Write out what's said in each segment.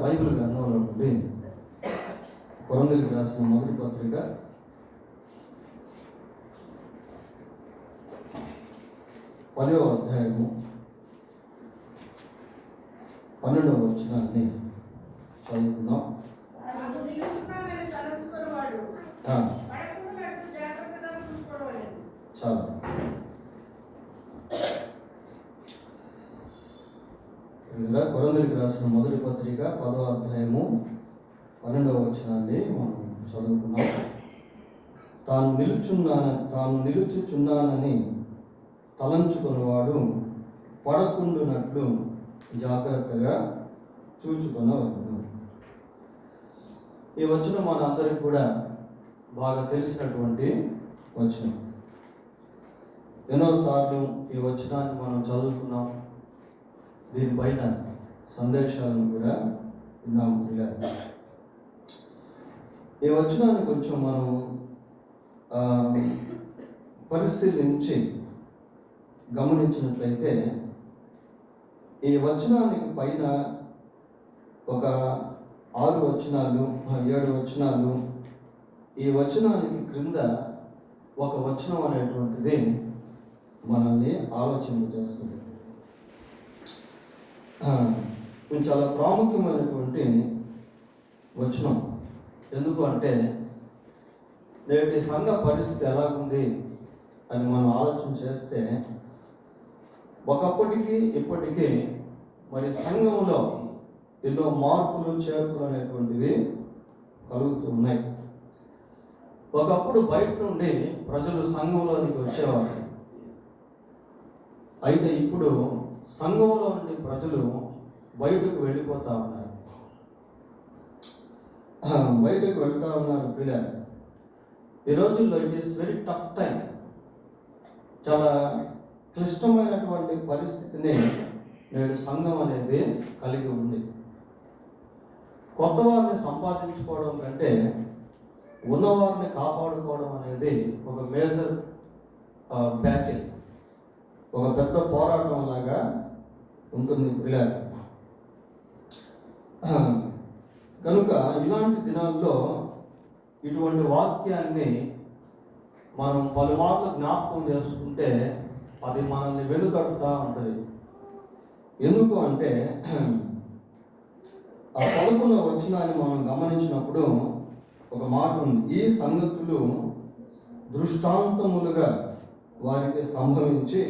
Bible గ్రంథంలో నుండి కొరింథీయులకు రాసిన మొదటి పత్రిక 10వ అధ్యాయము 12వ వచనాన్ని చదువుకుందాం. చాలా కొరింథీయులకు రాసిన మొదటి పత్రిక 10వ అధ్యాయము 12వ వచనాన్ని మనం చదువుకున్నాం. తాను నిలుచుచున్నానని తలంచుకున్నవాడు పడకుండునట్లు జాగ్రత్తగా చూచుకొనవలెను. ఈ వచనం మనందరికి కూడా బాగా తెలిసినటువంటి వచనం. ఎన్నోసార్లు ఈ వచనాన్ని మనం చదువుకున్నాం. దీనిపైన సందేశాలను కూడా విన్నాము. ఈ వచనాన్ని కొంచెం మనం పరిశీలించి గమనించినట్లయితే ఈ వచనానికి పైన ఒక 6 వచనాలు 7 వచనాలు, ఈ వచనానికి క్రింద ఒక వచనం అనేటువంటిది మనల్ని ఆలోచింపజేస్తుంది. ఇది చాలా ప్రాముఖ్యమైనటువంటి వచనం. ఎందుకు అంటే నేటి సంఘ పరిస్థితి ఎలాగుంది అని మనం ఆలోచన చేస్తే ఒకప్పటికి ఇప్పటికీ మరి సంఘంలో ఎన్నో మార్పులు చేర్పులు అనేటువంటివి కలుగుతూ ఉన్నాయి. ఒకప్పుడు బయట నుండి ప్రజలు సంఘంలోనికి వచ్చేవారు. అయితే ఇప్పుడు సంఘంలో నుండి ప్రజలు బయటకు వెళ్ళిపోతూ ఉన్నారు. బయటకు వెళ్తూ ఉన్నారు పిల్లలు. ఈ రోజుల్లో it is very tough time. చాలా క్లిష్టమైనటువంటి పరిస్థితిని నేడు సంఘం అనేది కలిగి ఉంది. కొత్త వారిని సంపాదించుకోవడం కంటే ఉన్నవారిని కాపాడుకోవడం అనేది ఒక మేజర్ బ్యాటిల్, ఒక పెద్ద పోరాటం లాగా ఉంటుంది పిల్లలు. కనుక ఇలాంటి దినాల్లో ఇటువంటి వాక్యాన్ని మనం పలుమార్లు జ్ఞాపకం చేసుకుంటే అది మనల్ని వెనుతడుతూ ఉంటుంది. ఎందుకు అంటే ఆ 11వ వచనాన్ని మనం గమనించినప్పుడు ఒక మాట ఉంది. ఈ సంగతులు దృష్టాంతములుగా వారికి సంభవించి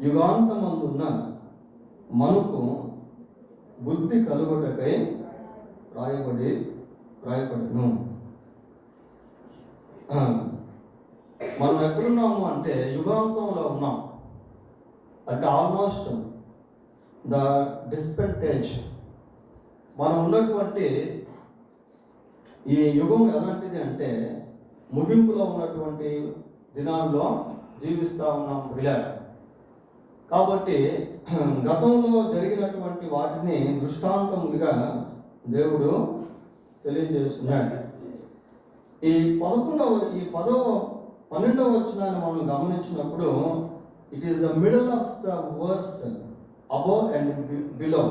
యుగాంతమందున్న మనకు బుద్ధి కలుగుటకై రాయబడిను. మనం ఎక్కడున్నాము అంటే యుగాంతంలో ఉన్నాం. అంటే ఆల్మోస్ట్ ద డిస్పెంటేజ్. మనం ఉన్నటువంటి ఈ యుగం ఎలాంటిది అంటే ముగింపులో ఉన్నటువంటి దినాల్లో జీవిస్తూ ఉన్నాం పిల్లలు. కాబట్టి గతంలో జరిగినటువంటి వాటిని దృష్టాంతములుగా దేవుడు తెలియజేస్తున్నాడు. ఈ 12వ వచనాన్ని మనం గమనించినప్పుడు it is the middle of the verse above and below.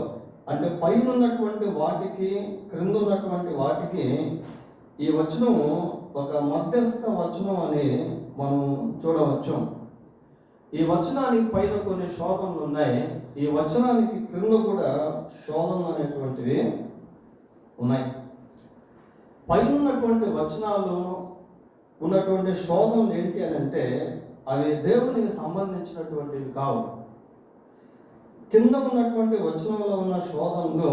అంటే పైన ఉన్నటువంటి వాటికి క్రింద ఉన్నటువంటి వాటికి ఈ వచనము ఒక మధ్యస్థ వచనం అని మనం చూడవచ్చు. ఈ వచనానికి పైన కొన్ని శోధనలు ఉన్నాయి. ఈ వచనానికి క్రింద కూడా శోధనలు అనేటువంటివి ఉన్నాయి. పైన ఉన్నటువంటి వచనాలు ఉన్నటువంటి శోధనలు ఏంటి అని అంటే అవి దేవునికి సంబంధించినటువంటివి కావు. కింద ఉన్నటువంటి వచనంలో ఉన్న శోధనలు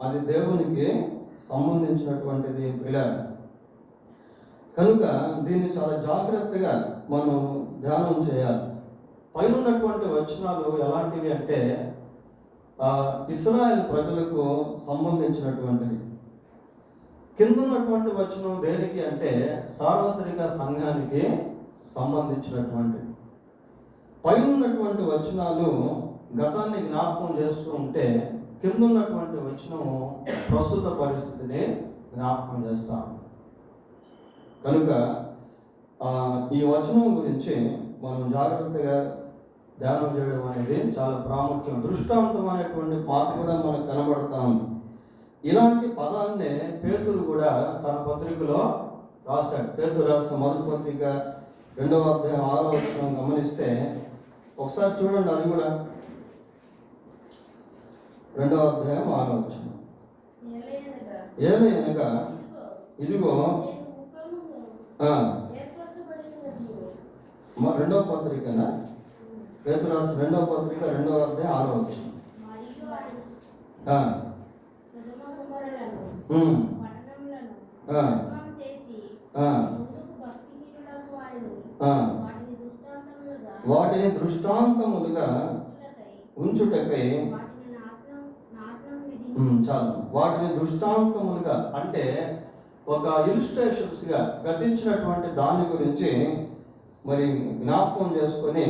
అది దేవునికి సంబంధించినటువంటిది పిల్లలు. కనుక దీన్ని చాలా జాగ్రత్తగా మనం ధ్యానం చేయాలి. పైన ఉన్నటువంటి వచనాలు ఎలాంటివి అంటే ఇశ్రాయేలు ప్రజలకు సంబంధించినటువంటిది. కింద ఉన్నటువంటి వచనం దేనికి అంటే సార్వత్రిక సంఘానికి సంబంధించినటువంటిది. పైన ఉన్నటువంటి వచనాలు గతాన్ని జ్ఞాపకం చేస్తూ ఉంటే కింద ఉన్నటువంటి వచనము ప్రస్తుత పరిస్థితిని జ్ఞాపకం చేస్తాం. కనుక ఈ వచనం గురించి మనం జాగ్రత్తగా ధ్యానం చేయడం అనేది చాలా ప్రాముఖ్యం. దృష్టాంతం అనేటువంటి పాట కూడా మనకు కనబడతా ఉంది. ఇలాంటి పదాన్నే పేతురు కూడా తన పత్రికలో రాశాడు. పేతురు రాసిన మొదటి పత్రిక 2వ అధ్యాయం 6వ వచనం గమనిస్తే ఒకసారి చూడండి. అది కూడా 2వ అధ్యాయం 6వ వచనం. ఏలయనగా ఇదిగో 2వ పత్రికనా, పేతురు రాసిన 2వ పత్రిక 2వ అధ్యాయం 6వ వచనం. వాటిని దృష్టాంతములుగా ఉంచుటకై చాలు. వాటిని దృష్టాంతములుగా అంటే ఒక ఇలిస్ట్రేషన్స్ గా గతించినటువంటి దాని గురించి మరి జ్ఞాపకం చేసుకొని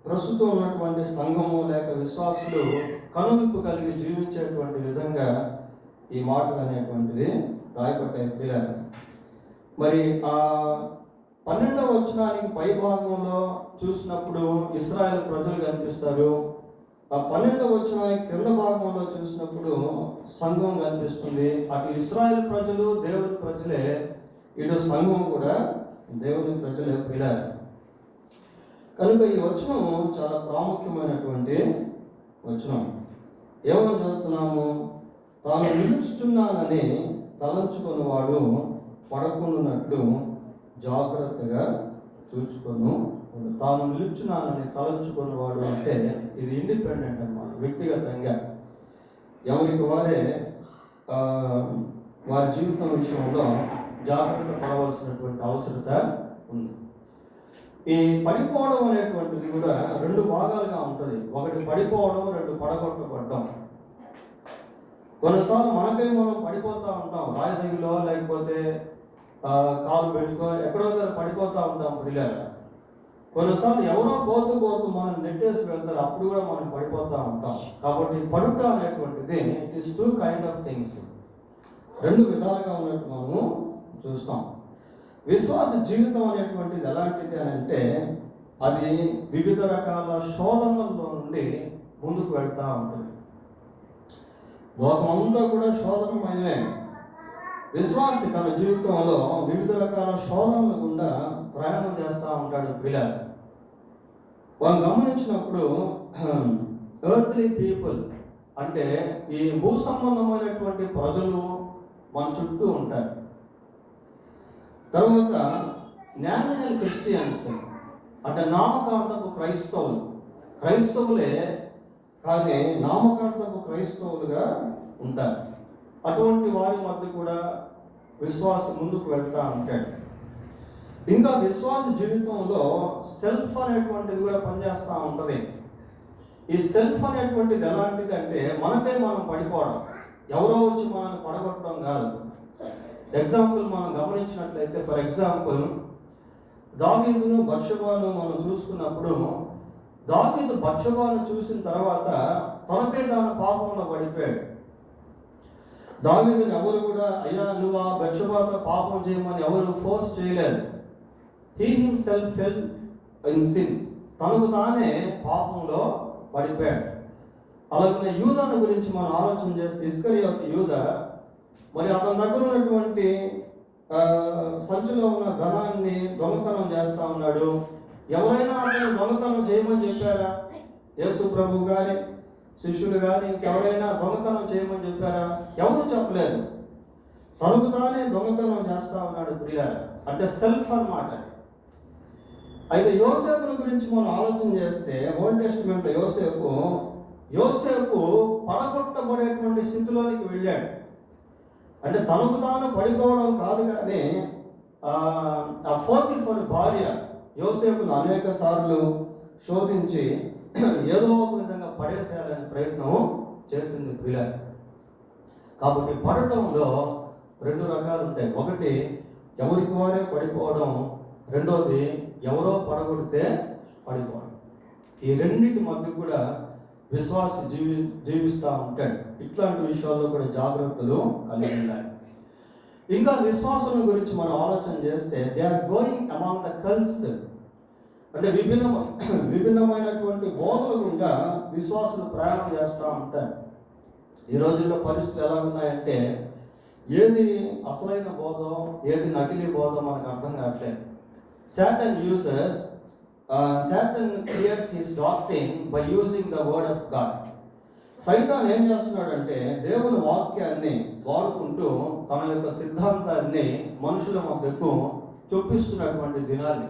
ప్రస్తుతం ఉన్నటువంటి సంఘము లేక విశ్వాసులు కనువిప్పు కలిగి జీవించేటువంటి విధంగా ఈ మాటలు అనేటువంటిది రాయబడ్డాయి పిల్లలు. మరి ఆ 12వ వచనానికి పై భాగంలో చూసినప్పుడు ఇశ్రాయేలు ప్రజలు కనిపిస్తారు. ఆ 12వ వచనానికి కింద భాగంలో చూసినప్పుడు సంఘం కనిపిస్తుంది. అటు ఇశ్రాయేలు ప్రజలు దేవుని ప్రజలే, ఇటు సంఘం కూడా దేవుని ప్రజలే పిల్లలు. కనుక ఈ వచనం చాలా ప్రాముఖ్యమైనటువంటి వచనం. ఏమని చదువుతున్నాము? తాను నిలుచుచున్నానని తలంచుకున్నవాడు పడకుండానట్లు జాగ్రత్తగా చూచుకొను. తాను నిలుచున్నానని తలంచుకున్నవాడు అంటే ఇది ఇండిపెండెంట్ అన్నమాట, వ్యక్తిగతంగా ఎవరికి వారే వారి జీవితం విషయంలో జాగ్రత్త పడవలసినటువంటి అవసరత ఉంది. ఈ పడిపోవడం అనేటువంటిది కూడా 2 భాగాలుగా ఉంటుంది. ఒకటి పడిపోవడం, 2 పడగొట్టబడడం. కొన్నిసార్లు మనకై మనం పడిపోతూ ఉంటాం, రాయదగిలో లేకపోతే కాలు పెట్టుకో ఎక్కడో దగ్గర పడిపోతూ ఉంటాం పిల్లలు. కొన్నిసార్లు ఎవరో పోతూ మనం నెట్టేసి వెళ్తారు, అప్పుడు కూడా మనం పడిపోతూ ఉంటాం. కాబట్టి పడుట అనేటువంటిది it is 2 kind of things, 2 విధాలుగా ఉన్నట్టు మనము చూస్తాం. విశ్వాస జీవితం అనేటువంటిది ఎలాంటిది అని అంటే అది వివిధ రకాల శోధనల్లో నుండి ముందుకు వెళ్తూ ఉంటుంది. లోకమంతా కూడా శోధనమయమే. విశ్వాసి తన జీవితంలో వివిధ రకాల శోధనల గుండా ప్రయాణం చేస్తూ ఉంటాడు పిల్లలు. వాళ్ళు గమనించినప్పుడు ఎర్త్లీ పీపుల్ అంటే ఈ భూ సంబంధమైనటువంటి ప్రజలు మన చుట్టూ ఉంటారు. తర్వాత నామినల్ క్రిస్టియన్స్ అంటే నామకార్థపు క్రైస్తవులే కానీ నామకార్థపు క్రైస్తవులుగా ఉంటారు. అటువంటి వారి మధ్య కూడా విశ్వాసం ముందుకు వెళ్తూ ఉంటాడు. ఇంకా విశ్వాస జీవితంలో సెల్ఫ్ అనేటువంటిది కూడా పనిచేస్తూ ఉంటుంది. ఈ సెల్ఫ్ అనేటువంటిది ఎలాంటిది అంటే మనకే మనం పడిపోవడం, ఎవరో వచ్చి మనల్ని పడగొట్టడం కాదు. ఎగ్జాంపుల్ మనం గమనించినట్లయితే, ఫర్ ఎగ్జాంపుల్ దావీదును బత్షెబాను మనం చూసుకున్నప్పుడు, దావీదు బత్షెబాను చూసిన తర్వాత తనకే తాను పాపంలో పడిపోయాడు. దావీదుని ఎవరు కూడా అయ్యా నువ్వు ఆ బత్షెబాతో పాపం చేయమని ఎవరు ఫోర్స్ చేయలేదు. He himself fell in sin, తనకు తానే పాపంలో పడిపోయాడు. అలాగే యూదాను గురించి మనం ఆలోచన చేస్తే, ఇస్కరియోతు యూదా మరి అతని దగ్గర ఉన్నటువంటి సంచిలో ఉన్న ధనాన్ని దొంగతనం చేస్తా ఉన్నాడు. ఎవరైనా అతను దొంగతనం చేయమని చెప్పారా? యేసు ప్రభు గారి శిష్యులు కానీ ఇంకెవరైనా దొంగతనం చేయమని చెప్పారా? ఎవరు చెప్పలేదు. తనకు తానే దొంగతనం చేస్తా ఉన్నాడు ప్రియారా, అంటే సెల్ఫ్ అన్నమాట. అయితే యోసేపుని గురించి మనం ఆలోచన చేస్తే, ఓల్డ్ టెస్టిమెంట్లో యోసేపు పడగొట్టబడేటువంటి స్థితిలోనికి వెళ్ళాడు. అంటే తనకు తాను పడిపోవడం కాదు, కానీ ఆ పోతీఫర్ భార్య యోసేపును అనేక సార్లు శోధించి ఏదో ఒక విధంగా పడేసేయాలనే ప్రయత్నం చేసింది ప్రియ. కాబట్టి పడటంలో 2 రకాలు ఉంటాయి. ఒకటి ఎవరికి వారే పడిపోవడం, రెండోది ఎవరో పడగొడితే పడిపోవడం. ఈ రెండింటి మధ్య కూడా విశ్వాస జీవిస్తూ ఉంటాడు. ఇట్లాంటి విషయాల్లో కూడా జాగ్రత్తలు కలిగి ఉండాలి. ఇంకా విశ్వాసం గురించి మనం ఆలోచన చేస్తే, they are going among the cults, అంటే విభిన్నమైనటువంటి బోధల గుండా విశ్వాసులు ప్రయాణం చేస్తూ ఉంటారు. ఈ రోజుల్లో పరిస్థితులు ఎలా ఉన్నాయంటే ఏది అసలైన బోధం ఏది నకిలీ బోధం మనకు అర్థం కావట్లేదు. Satan creates his doctrine by using the word of God. సైతాన్ ఏం చేస్తున్నాడంటే దేవుని వాక్యాన్ని వాడుకుంటూ తన యొక్క సిద్ధాంతాన్ని మనుషుల మధ్యకు చూపిస్తున్నటువంటి దినాలు.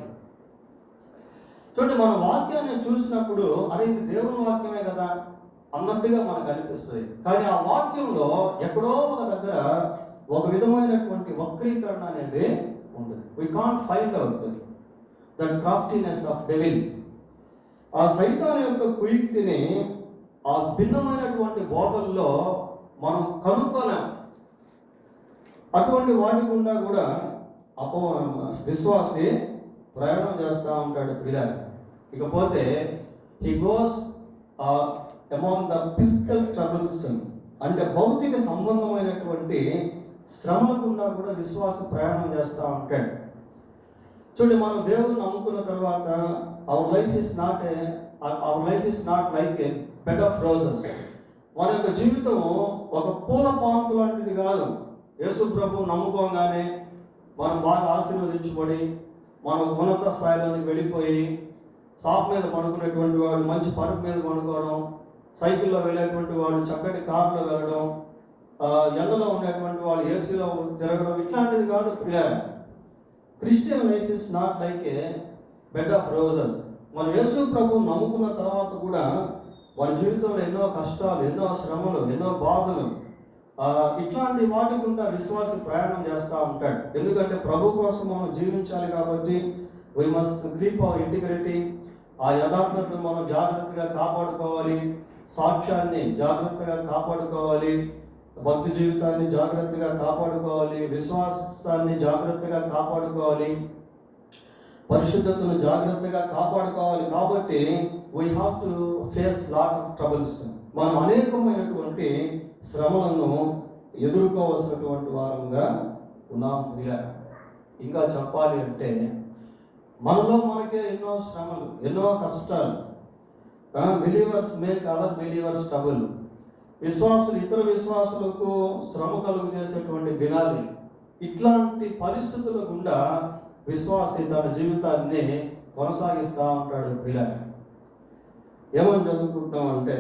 చూడండి, మన వాక్యాన్ని చూసినప్పుడు అరే ఇది దేవుని వాక్యమే కదా అన్నట్టుగా మనకు అనిపిస్తుంది. కానీ ఆ వాక్యంలో ఎక్కడో ఒక దగ్గర ఒక విధమైనటువంటి వక్రీకరణ అనేది ఉంటుంది. We can't find out that craftiness of devil. ఆ సైతాన్ యొక్క కుయుక్తిని ఆ భిన్నమైనటువంటి బోధల్లో మనం కనుక్కోలేం. అటువంటి వాటి గుండా కూడా విశ్వాసి ప్రయాణం చేస్తూ ఉంటాడు పిల్లలు. ఇకపోతే he goes among the physical troubles, అంటే భౌతిక సంబంధమైనటువంటి శ్రమల గుండా కూడా విశ్వాస ప్రయాణం చేస్తూ ఉంటాడు. చూడండి, మనం దేవుని నమ్ముకున్న తర్వాత our life is not like a bed of roses. మన యొక్క జీవితం ఒక పూల పాన్పు లాంటిది కాదు. యేసు ప్రభు నమ్ముకోగానే మనం బాగా ఆశీర్వదించబడి మనం ఉన్నత స్థాయిలోనికి వెళ్ళిపోయి షాప్ మీద పడుకునేటువంటి వాళ్ళు మంచి పరుపు మీద పడుకోవడం, సైకిల్లో వెళ్ళేటువంటి వాళ్ళు చక్కటి కారులో వెళ్ళడం, ఎండలో ఉండేటువంటి వాళ్ళు ఏసీలో తిరగడం, ఇట్లాంటిది కాదు ప్రియారు. Christian life is not like a bed of roses. మన యేసు ప్రభువు నమ్ముకున్న తర్వాత కూడా మన జీవితంలో ఎన్నో కష్టాలు, ఎన్నో శ్రమలు, ఎన్నో బాధలు, ఇట్లాంటి వాటి గుండా విశ్వాసి ప్రయాణం చేస్తూ ఉంటాడు. ఎందుకంటే ప్రభు కోసం మనం జీవించాలి కాబట్టి we must keep our integrity. ఆ యథార్థతను మనం జాగ్రత్తగా కాపాడుకోవాలి, సాక్ష్యాన్ని జాగ్రత్తగా కాపాడుకోవాలి, భక్తి జీవితాన్ని జాగ్రత్తగా కాపాడుకోవాలి, విశ్వాసాన్ని జాగ్రత్తగా కాపాడుకోవాలి, పరిశుద్ధతను జాగ్రత్తగా కాపాడుకోవాలి. కాబట్టి we have to face lot of troubles. మనం అనేకమైనటువంటి శ్రమలను ఎదుర్కోవాల్సినటువంటి వారంగా ఉన్నాం. ఇంకా చెప్పాలి అంటే మనలో మనకే ఎన్నో శ్రమలు, ఎన్నో కష్టాలు. Believers make other believers trouble. విశ్వాసులు ఇతర విశ్వాసులకు శ్రమ కలుగు చేసేటువంటి దినాలు. ఇట్లాంటి పరిస్థితుల గుండా విశ్వాసి తన జీవితాన్ని కొనసాగిస్తూ ఉంటాడు. పిల్లలు ఏమని చదువుకుంటామంటే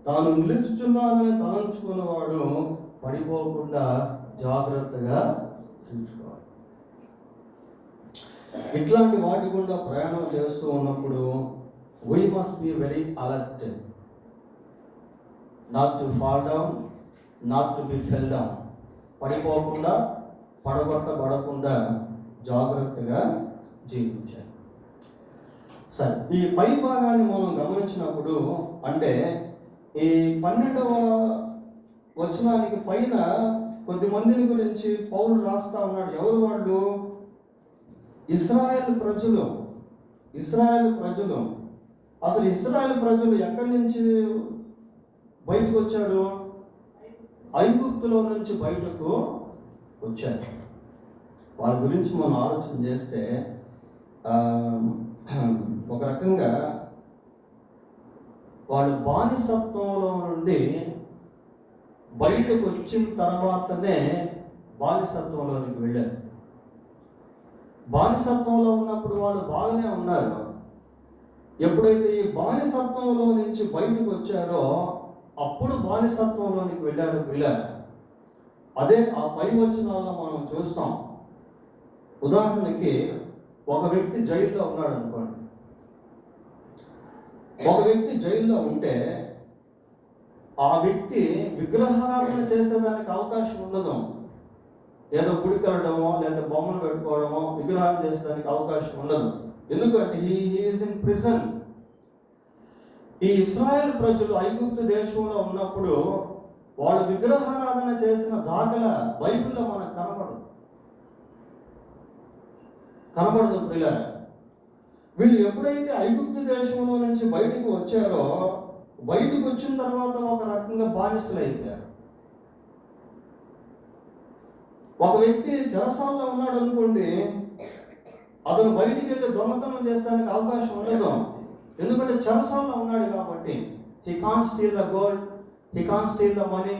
తాను నిలుచుచున్నానని తలంచుకున్నవాడు పడిపోకుండా జాగ్రత్తగా చూసుకోవాలి. ఇట్లాంటి వాటి గుండా ప్రయాణం చేస్తూ ఉన్నప్పుడు we must be very alert, not to fall down, not to be fell down. పడిపోకుండా, పడగొట్టబడకుండా జాగ్రత్తగా జీవించాలి. సరే, ఈ పై భాగాన్ని మనం గమనించినప్పుడు అంటే ఈ 12వ వచనానికి పైన కొద్ది మందిని గురించి పౌలు రాస్తా ఉన్నాడు. ఎవరు వాళ్ళు? ఇశ్రాయేలు ప్రజలు. అసలు ఇశ్రాయేలు ప్రజలు ఎక్కడి నుంచి బయటకు వచ్చారు? ఐగుప్తులో నుంచి బయటకు వచ్చారు. వాళ్ళ గురించి మనం ఆలోచన చేస్తే ఒక రకంగా వాళ్ళు బానిసత్వంలో నుండి బయటకు వచ్చిన తర్వాతనే బానిసత్వంలోనికి వెళ్ళారు. బానిసత్వంలో ఉన్నప్పుడు వాళ్ళు బాగానే ఉన్నారు. ఎప్పుడైతే ఈ బానిసత్వంలో నుంచి బయటకు వచ్చారో అప్పుడు బానిసత్వంలోనికి వెళ్ళారు. అదే ఆ పై వచనాల్లో మనం చూస్తాం. ఉదాహరణకి ఒక వ్యక్తి జైల్లో ఉన్నాడు అనుకోండి. ఒక వ్యక్తి జైల్లో ఉంటే ఆ వ్యక్తి విగ్రహారాధన చేసేదానికి అవకాశం ఉండదు. ఏదో గుడికి వెళ్ళడమో లేదా బొమ్మలు పెట్టుకోవడమో విగ్రహాలు చేసేదానికి అవకాశం ఉండదు. ఎందుకంటే హీ ఈజ్ ఇన్ ప్రిజన్. ఈ ఇశ్రాయేల్ ప్రజలు ఐగుప్తు దేశంలో ఉన్నప్పుడు వాళ్ళు విగ్రహారాధన చేసిన దాఖలా బైబిల్లో మనకు కనబడదు పిల్లలు. వీళ్ళు ఎప్పుడైతే ఐగుప్తు దేశంలో నుంచి బయటకు వచ్చారో బయటకు వచ్చిన తర్వాత ఒక రకంగా బానిసలు అయిపోయారు. ఒక వ్యక్తి చెరసాలలో ఉన్నాడు అనుకోండి, అతను బయటికి వెళ్ళి దొంగతనం చేస్తానికి అవకాశం ఉండదు. ఎందుకంటే చెరసాలలో ఉన్నాడు కాబట్టి. He can't steal the gold, he can't steal the money,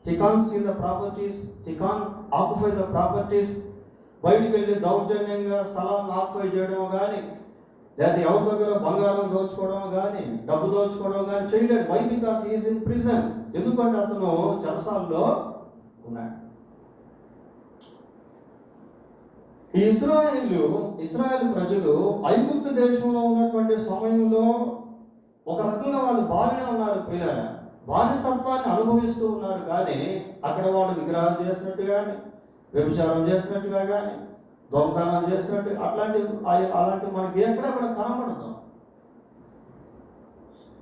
he can steal the properties, he can occupy the properties. బయటికి వెళ్ళి దౌర్జన్యంగా స్థలాన్ని ఆక్యుపై చేయడం కానీ, లేదా ఎవరి దగ్గర బంగారం దోచుకోవడం కానీ, డబ్బు దోచుకోవడం కానీ చేయలేడు. Why? Because he is in prison. ఎందుకంటే అతను చెరసాల్లో ఉన్నాడు. ఈ ఇశ్రాయేలు ప్రజలు ఐగుప్తు దేశంలో ఉన్నటువంటి సమయంలో ఒక రకంగా వాళ్ళు బాగానే ఉన్నారు ప్రియులారా, బానిసత్వాన్ని అనుభవిస్తూ ఉన్నారు. కానీ అక్కడ వాళ్ళు విగ్రహాలు చేసినట్టు కానీ, వ్యభిచారం చేసినట్టుగా కానీ, దొంగతనం చేసినట్టు అలాంటి మనకి ఎక్కడెక్కడ కనబడదు.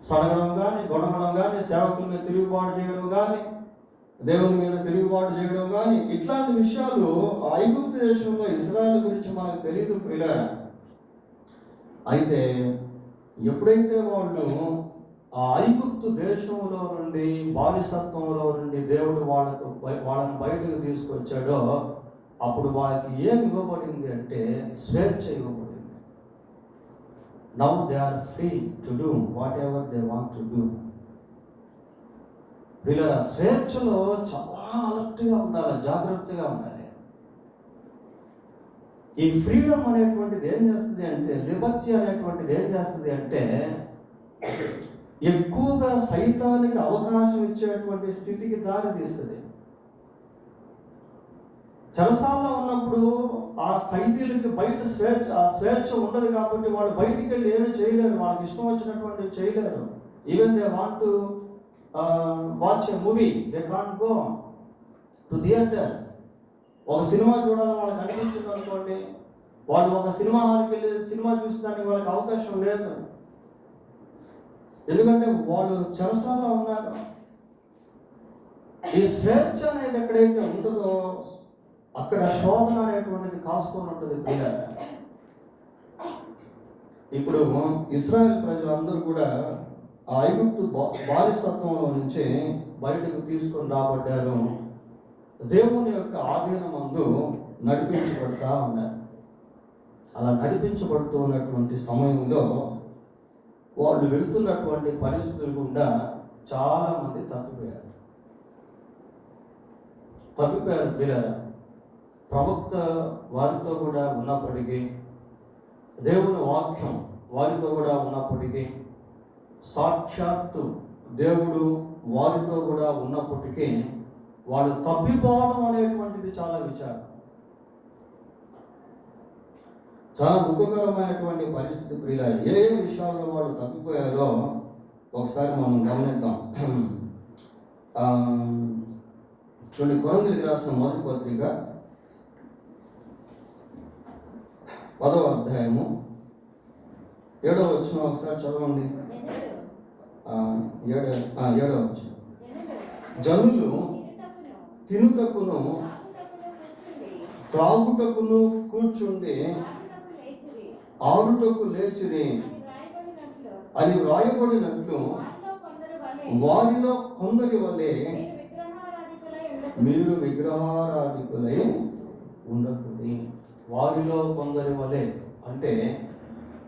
సడగడం కానీ, గొడవడం కానీ, సేవకుల మీద తిరుగుబాటు చేయడం కానీ, దేవుని మీద తిరుగుబాటు చేయడం కానీ, ఇట్లాంటి విషయాలు ఐగుప్తు దేశంలో ఇశ్రాయేలు గురించి మనకు తెలియదు ప్రియులారా. అయితే ఎప్పుడైతే వాళ్ళు ఆ ఐగుప్తు దేశంలో నుండి, బానిసత్వంలో నుండి దేవుడు వాళ్ళని బయటకు తీసుకొచ్చాడో, అప్పుడు వాళ్ళకి ఏమి ఇవ్వబడింది అంటే స్వేచ్ఛ ఇవ్వబడింది. Now they are free to do whatever they want to do. వీళ్ళ స్వేచ్ఛలో చాలా అలర్ట్గా ఉండాలి, జాగ్రత్తగా ఉండాలి. ఈ ఫ్రీడమ్ అనేటువంటిది ఏం చేస్తుంది అంటే, లిబర్టీ అనేటువంటిది ఏం చేస్తుంది అంటే, ఎక్కువగా సైతానికి అవకాశం ఇచ్చేటువంటి స్థితికి దారి తీస్తుంది. చెరసాల్లో ఉన్నప్పుడు ఆ ఖైదీలకి బయట స్వేచ్ఛ ఉండదు కాబట్టి వాళ్ళు బయటికి వెళ్ళి ఏమీ చేయలేరు, వాళ్ళకి ఇష్టం వచ్చినటువంటి చేయలేరు. Even they want to watch a movie, they can't go to theatre. ఒక సినిమా చూడాలని వాళ్ళకి అనిపించింది అనుకోండి, వాళ్ళు ఒక సినిమా హాల్కి వెళ్ళి సినిమా చూసడానికి వాళ్ళకి అవకాశం లేదు. ఎందుకంటే వాళ్ళు చెరసాల్లో ఉన్నారు. ఈ స్వేచ్ఛ అనేది ఎక్కడైతే ఉంటుందో అక్కడ శోధన అనేటువంటిది కాసుకొని ఉంటుంది పిల్లలు. ఇప్పుడు ఇశ్రాయేల్ ప్రజలందరూ కూడా ఆ ఐగుప్తు బానిసత్వంలో నుంచి బయటకు తీసుకొని రాబడ్డారు. దేవుని యొక్క ఆధీనమందు నడిపించబడతా ఉన్నారు. అలా నడిపించబడుతూ ఉన్నటువంటి సమయంలో వాళ్ళు వెళుతున్నటువంటి పరిస్థితులు గుండా చాలా మంది తప్పిపోయారు పిల్లలు. ప్రవక్త వారితో కూడా ఉన్నప్పటికీ, దేవుని వాక్యం వారితో కూడా ఉన్నప్పటికీ, సాక్షాత్తు దేవుడు వారితో కూడా ఉన్నప్పటికీ వాళ్ళు తప్పిపోవడం అనేటువంటిది చాలా విచారం, చాలా దుఃఖకరమైనటువంటి పరిస్థితి ప్రియుల. ఏ విషయాల్లో వాళ్ళు తప్పిపోయారో ఒకసారి మనం గమనిద్దాం. చూడండి, కొరింథీయులకు రాసిన మొదటి పత్రిక 10వ అధ్యాయము 7వ వచనం ఒకసారి చదవండి. 7వ వచనం. జనులు తినుటకును త్రాగుటకును కూర్చుండి ఆడుటకు లేచిరి అని వ్రాయబడినట్లు వారిలో కొందరి వలె మీరు విగ్రహారాధికులై ఉండకూడదు. వారిలో కొందరి వలె అంటే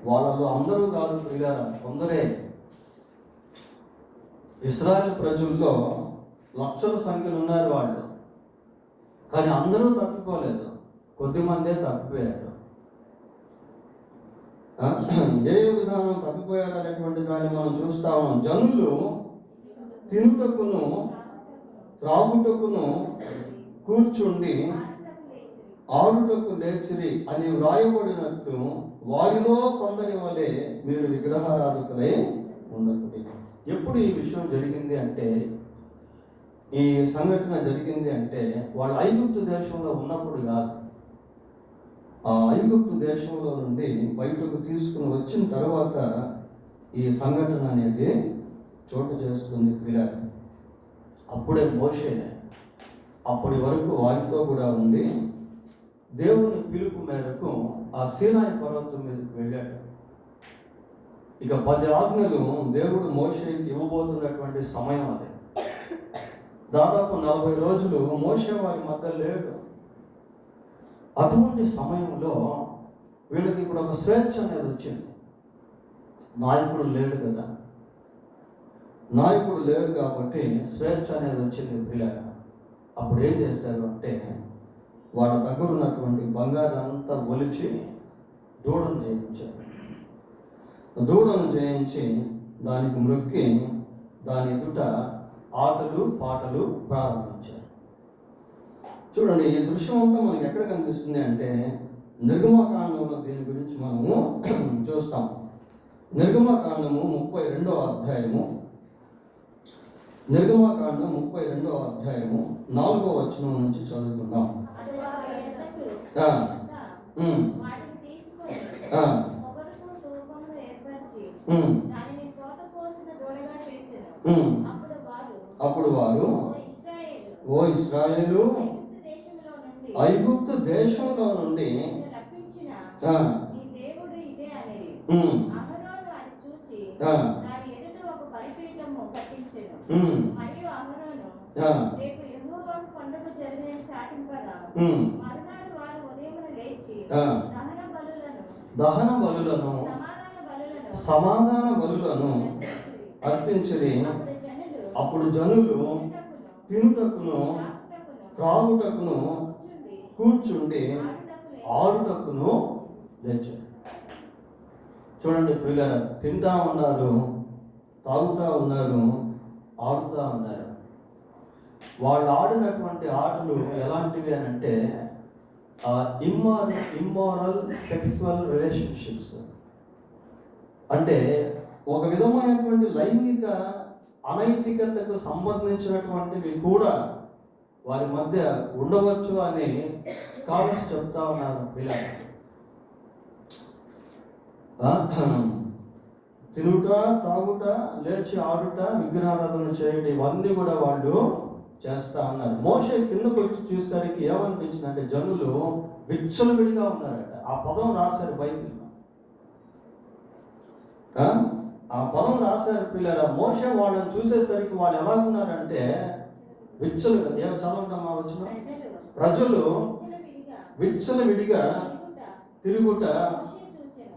వాళ్ళలో అందరూ కాదు ప్రియులారా, కొందరే. ఇశ్రాయేల్ ప్రజల్లో లక్షల సంఖ్యలో ఉన్నారు వాళ్ళు, కానీ అందరూ తప్పిపోలేదు, కొద్దిమందే తప్పిపోయారు. ఏ విధానం తప్పిపోయారు అనేటువంటి దాన్ని మనం చూస్తా ఉన్నాం. జనులు తినుటకును త్రాగుటకును కూర్చుండి ఆడుటకు లేచిరి అని వ్రాయబడినట్లు వారిలో కొందరి వలె మీరు విగ్రహారాధికులై ఉండకూడదు. ఎప్పుడు ఈ విషయం జరిగింది అంటే, ఈ సంఘటన జరిగింది అంటే వాళ్ళు ఐగుప్తు దేశంలో ఉన్నప్పుడు కాదు. ఆ ఐగుప్తు దేశంలో నుండి బయటకు తీసుకుని వచ్చిన తర్వాత ఈ సంఘటన అనేది చోటు చేస్తుంది పిల్లలు. అప్పుడే మోషే అప్పటి వరకు వారితో కూడా ఉండి దేవుని పిలుపు మేరకు ఆ సీనాయి పర్వతం మీదకి వెళ్ళాడు. ఇక 10 ఆజ్ఞలు దేవుడు మోషేకి ఇవ్వబోతున్నటువంటి సమయం అది. దాదాపు 40 రోజులు మోషే వారి మధ్య లేడు. అటువంటి సమయంలో వీళ్ళకి ఇప్పుడు ఒక స్వేచ్ఛ అనేది వచ్చింది. నాయకుడు లేడు కదా, నాయకుడు లేడు కాబట్టి స్వేచ్ఛ అనేది వచ్చింది పిల్లగా. అప్పుడు ఏం చేశారు అంటే వాళ్ళ దగ్గర ఉన్నటువంటి బంగారం అంతా ఒలిచి దూడను చేయించారు. దూడను చేయించి దానికి మ్రొక్కి దాని ఎదుట ఆటలు పాటలు ప్రారంభించారు. చూడండి, ఈ దృశ్యం అంతా మనకి ఎక్కడ కనిపిస్తుంది అంటే నిర్గమకాండంలో దీని గురించి మనము చూస్తాం. నిర్గమకాండము 32వ అధ్యాయము, నిర్గమకాండం 32వ అధ్యాయము 4వ వచనం నుంచి చదువుకుందాం. అప్పుడు వారు, ఓ ఇశ్రాయేలు, ఐగుప్తు దేశంలో నుండి దహన బలులను సమాధాన బలులను అర్పించిరి. అప్పుడు జనులు తినుటకును త్రాగుటకును కూర్చుండి ఆడుటకును లేచారు. చూడండి పిల్లలు, తింటా ఉన్నారు, తాగుతూ ఉన్నారు, ఆడుతూ ఉన్నారు. వాళ్ళు ఆడినటువంటి ఆటలు ఎలాంటివి అని అంటే ఇమ్మోరల్ సెక్సువల్ రిలేషన్షిప్స్. అంటే ఒక విధమైనటువంటి లైంగిక అనైతికతకు సంబంధించినటువంటివి కూడా వారి మధ్య ఉండవచ్చు అని స్కాలర్స్ చెప్తా ఉన్నారు. పిల్లలు తినుట, తాగుట, లేచి ఆడుట, విగ్రహారాధన చేయడం, ఇవన్నీ కూడా వాళ్ళు చేస్తా ఉన్నారు. మోషే కిందకు వచ్చి చూసేసరికి ఏమనిపించింది అంటే జనులు విచ్చలవిడిగా ఉన్నారట. ఆ పదం రాశారు బైబిల్లో, ఆ పదం రాశారు పిల్లరా. మోషే వాళ్ళని చూసేసరికి వాళ్ళు ఎలా ఉన్నారంటే విచ్చలుగా, ఏం చదవటమ్మా వచ్చిన ప్రజలు విచ్చలవిడిగా తిరుగుట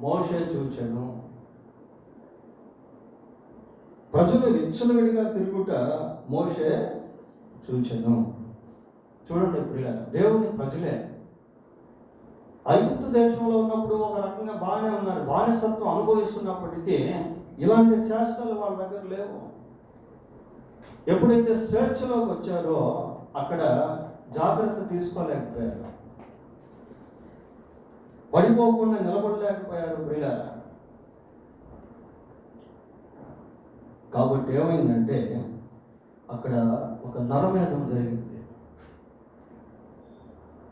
మోషే చూచెను. ప్రజలు విచ్చలవిడిగా తిరుగుట మోషే చూచెను. చూడండి పిల్లలు, దేవుని ప్రజలే ఐగుప్తు దేశంలో ఉన్నప్పుడు ఒక రకంగా బాగానే ఉన్నారు, బానిసత్వం అనుభవిస్తున్నప్పటికీ ఇలాంటి చేష్టలు వాళ్ళ దగ్గర లేవు. ఎప్పుడైతే స్వేచ్ఛలోకి వచ్చారో అక్కడ జాగ్రత్త తీసుకోలేకపోయారు, పడిపోకుండా నిలబడలేకపోయారు ప్రియులారా. కాబట్టి ఏమైందంటే అక్కడ ఒక నరమేధం జరిగింది.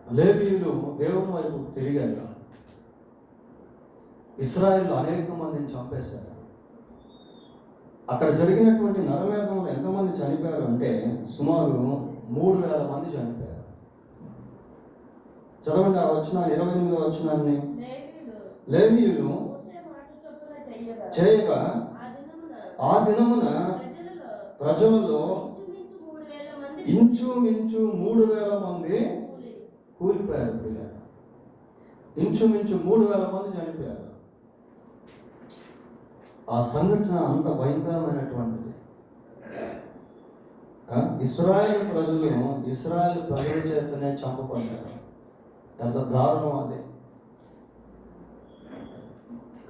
లేవీయులు దేవుని వైపు తిరిగారు. ఇశ్రాయేలు అనేక మందిని చంపేశారు. అక్కడ జరిగినటువంటి నరమేధంలో ఎంతమంది చనిపోయారు అంటే సుమారు 3000 మంది చనిపోయారు. చదవండి ఆ వచనాన్ని, 28వ వచనాన్ని. లేవీయులు చేయగా ఆ దినమున ప్రజలలో ఇంచుమించు 3000 మంది కూలిపోయారు. పిల్లలు ఇంచుమించు 3000 మంది చనిపోయారు. ఆ సంఘటన అంత భయంకరమైనటువంటిది. ఇశ్రాయేలు ప్రజల చేతనే చంపబడ్డారు. ఎంత దారుణం అది.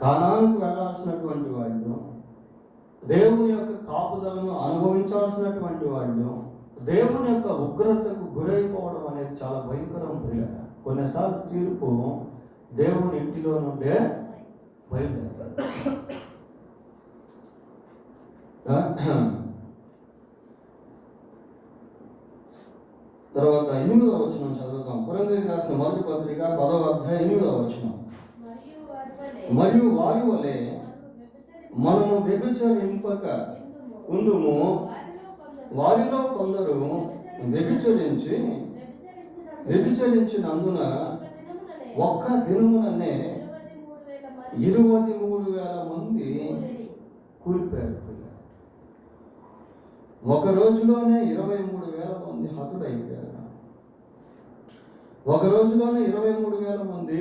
కానానుకు వెళ్ళాల్సినటువంటి వాళ్ళు, దేవుని యొక్క కాపుదలను అనుభవించాల్సినటువంటి వాళ్ళు దేవుని యొక్క ఉగ్రతకు గురైపోవడం అనేది చాలా భయంకరం. ప్రియులారా, కొన్నిసార్లు తీర్పు దేవుని ఇంటిలో నుండే బయలుదేరారు. తర్వాత 8వ వచనం చదువుతాం. కొరింథీయులకు రాసిన మొదటి పత్రిక 10వ అధ్యాయం 8వ వచనం. మరియు వారి వలె మనము వ్యభిచరింపక ఉందుము, వారిలో కొందరు వ్యభిచరించినందున ఒక్క దినముననే 23,000 మంది కూలిపోయారు. ఒక రోజులోనే 23,000 మంది హతులైపోయారు. ఒక రోజులోనే 23,000 మంది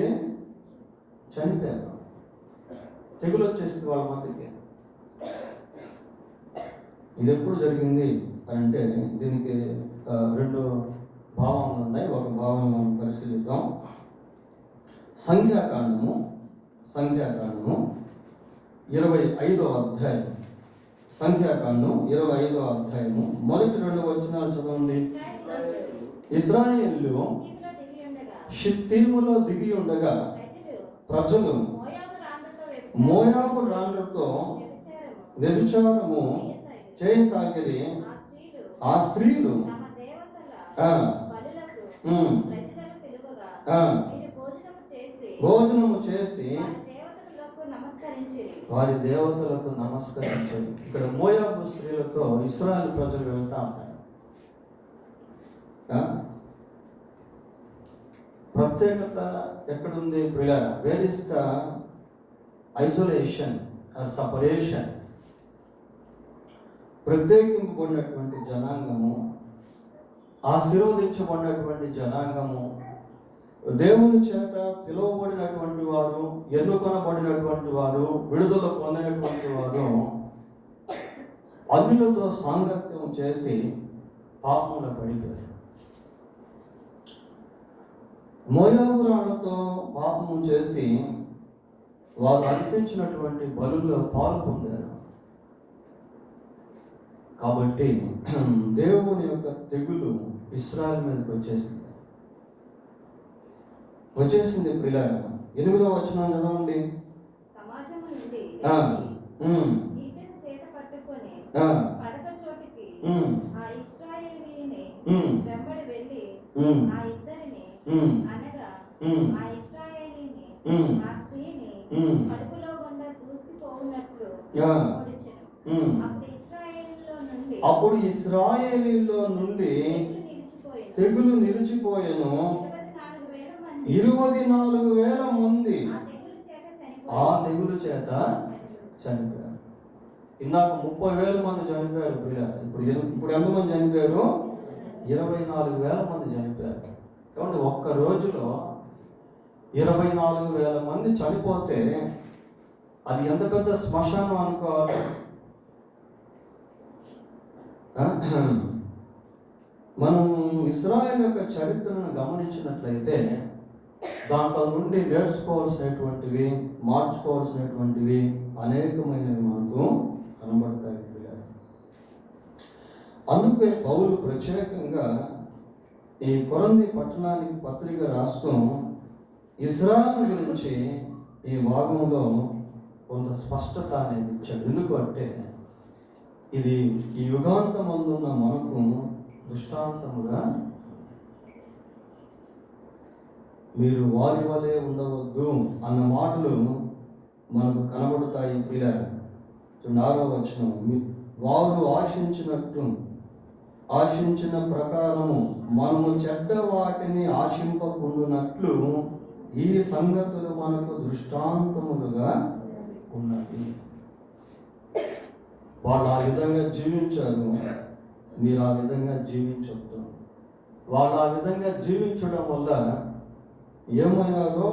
చనిపోయారు. తెగులు వచ్చేసింది వాళ్ళ మధ్యకి. ఇది ఎప్పుడు జరిగింది అంటే దీనికి 2 పరిశీలిద్దాం. సంఖ్యాకాండము 25వ అధ్యాయం. సంఖ్యాకాండం 25వ అధ్యాయము మొదటి 2 వచనాలు చదవండి. ఇశ్రాయేలు షిత్తీములో దిగి ఉండగా ప్రజలు మోయాబు రాండ్రతో వ్యభిచారము చేయసాగిరి. ఆ స్త్రీలు భోజనము చేసి వారి దేవతలకు నమస్కరించారు. ఇక్కడ మోయాబు స్త్రీలతో ఇశ్రాయేలు ప్రజలు వెళ్తా ఉన్నారు. ప్రత్యేకత ఎక్కడుంది ప్రియులారా? Where is the isolation or separation? ప్రత్యేకింపబడినటువంటి జనాంగము, ఆశీర్వదించబడినటువంటి జనాంగము, దేవుని చేత పిలువబడినటువంటి వారు, ఎన్నుకొనబడినటువంటి వారు, విడుదల పొందినటువంటి వారు అన్యులతో సాంగత్యం చేసి పాపంలో పడిపోయారు. మోయాబు రాళ్లతో పాపము చేసి వారు అర్పించినటువంటి బలుల్లో పాలు పొందారు. కాబట్టి దేవుని యొక్క తెగులు ఇశ్రాయేలు మీదకి వచ్చేసింది ప్రియులారా. 8వ వచనం చదవండి. అప్పుడు ఇశ్రాయేలీలో నుండి తెగులు నిలిచిపోయెను. 24,000 మంది ఆ తెగులు చేత చనిపోయారు. ఇందాక 30,000 మంది చనిపోయారు ప్రియులారా. ఇప్పుడు ఎంతమంది చనిపోయారు? 24,000 మంది చనిపోయారు. కాబట్టి ఒక్క రోజులో 24,000 మంది చనిపోతే అది ఎంత పెద్ద శ్మశానం అనుకోవాలి. మనం ఇశ్రాయేలు యొక్క చరిత్రను గమనించినట్లయితే దాంట్లో నుండి నేర్చుకోవాల్సినటువంటివి, మార్చుకోవాల్సినటువంటివి అనేకమైనవి మనకు కనబడతాయి. అందుకే పౌలు ప్రత్యేకంగా ఈ కొరంథీ పట్టణానికి పత్రిక రాస్తూ ఇశ్రాయేలు గురించి ఈ భాగంలో కొంత స్పష్టత అనేది ఇచ్చాడు. ఎందుకంటే ఇది ఈ యుగాంతమందున్న మనకు దృష్టాంతముగా, మీరు వారి వలె ఉండవద్దు అన్న మాటలు మనకు కనబడతాయి ప్రియులారా. 6వ వచనం, వారు ఆశించిన ప్రకారము మనము చెడ్డ వాటిని ఆశింపకుండునట్లు ఈ సంగతులు మనకు దృష్టాంతములుగా ఉన్నవి. వాళ్ళు ఆ విధంగా జీవించారు, మీరు ఆ విధంగా జీవించొద్దు. వాళ్ళు ఆ విధంగా జీవించడం వల్ల ఏమయ్యారో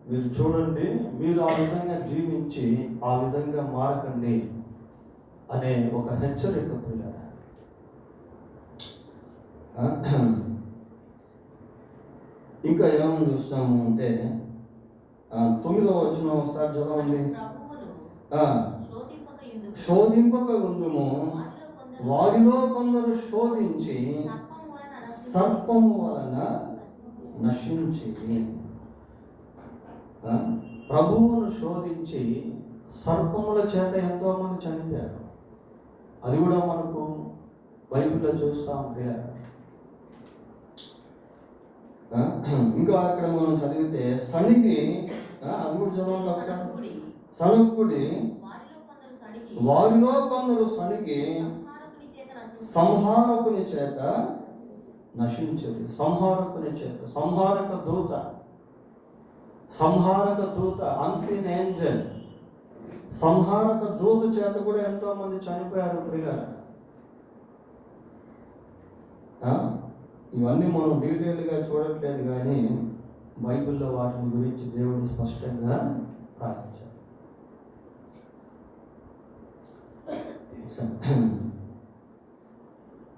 మీరు చూడండి. మీరు ఆ విధంగా జీవించి ఆ విధంగా మారకండి అనే ఒక హెచ్చరిక పిల్లలు. ఇంకా ఏమని చూస్తాము అంటే 9వ వచనం ఒకసారి చదవండి. శోధింపక ఉందుము, వారిలో కొందరు శోధించి సర్పము వలన నశించి. ప్రభువును శోధించి సర్పముల చేత ఎంతో మంది చనిపోయారు. అది కూడా మనకు బైబిల్లో చూస్తాం. ఇంకా అక్కడ మనం చదివితే సణిగి, అది కూడా చదవండి ఒకసారి. సణుకుడి, వారిలో కొందరు సణిగి సంహారకుని చేత నశించదు. సంహారకుని చేత, సంహారక దూత అన్సీన్ ఏంజల్, సంహారక దూత చేత కూడా ఎంతో మంది చనిపోయారు ప్రియులారా. ఇవన్నీ మనం డీటెయిల్గా చూడట్లేదు, కానీ బైబిల్లో వాటిని గురించి దేవుడు స్పష్టంగా రాయించాడు.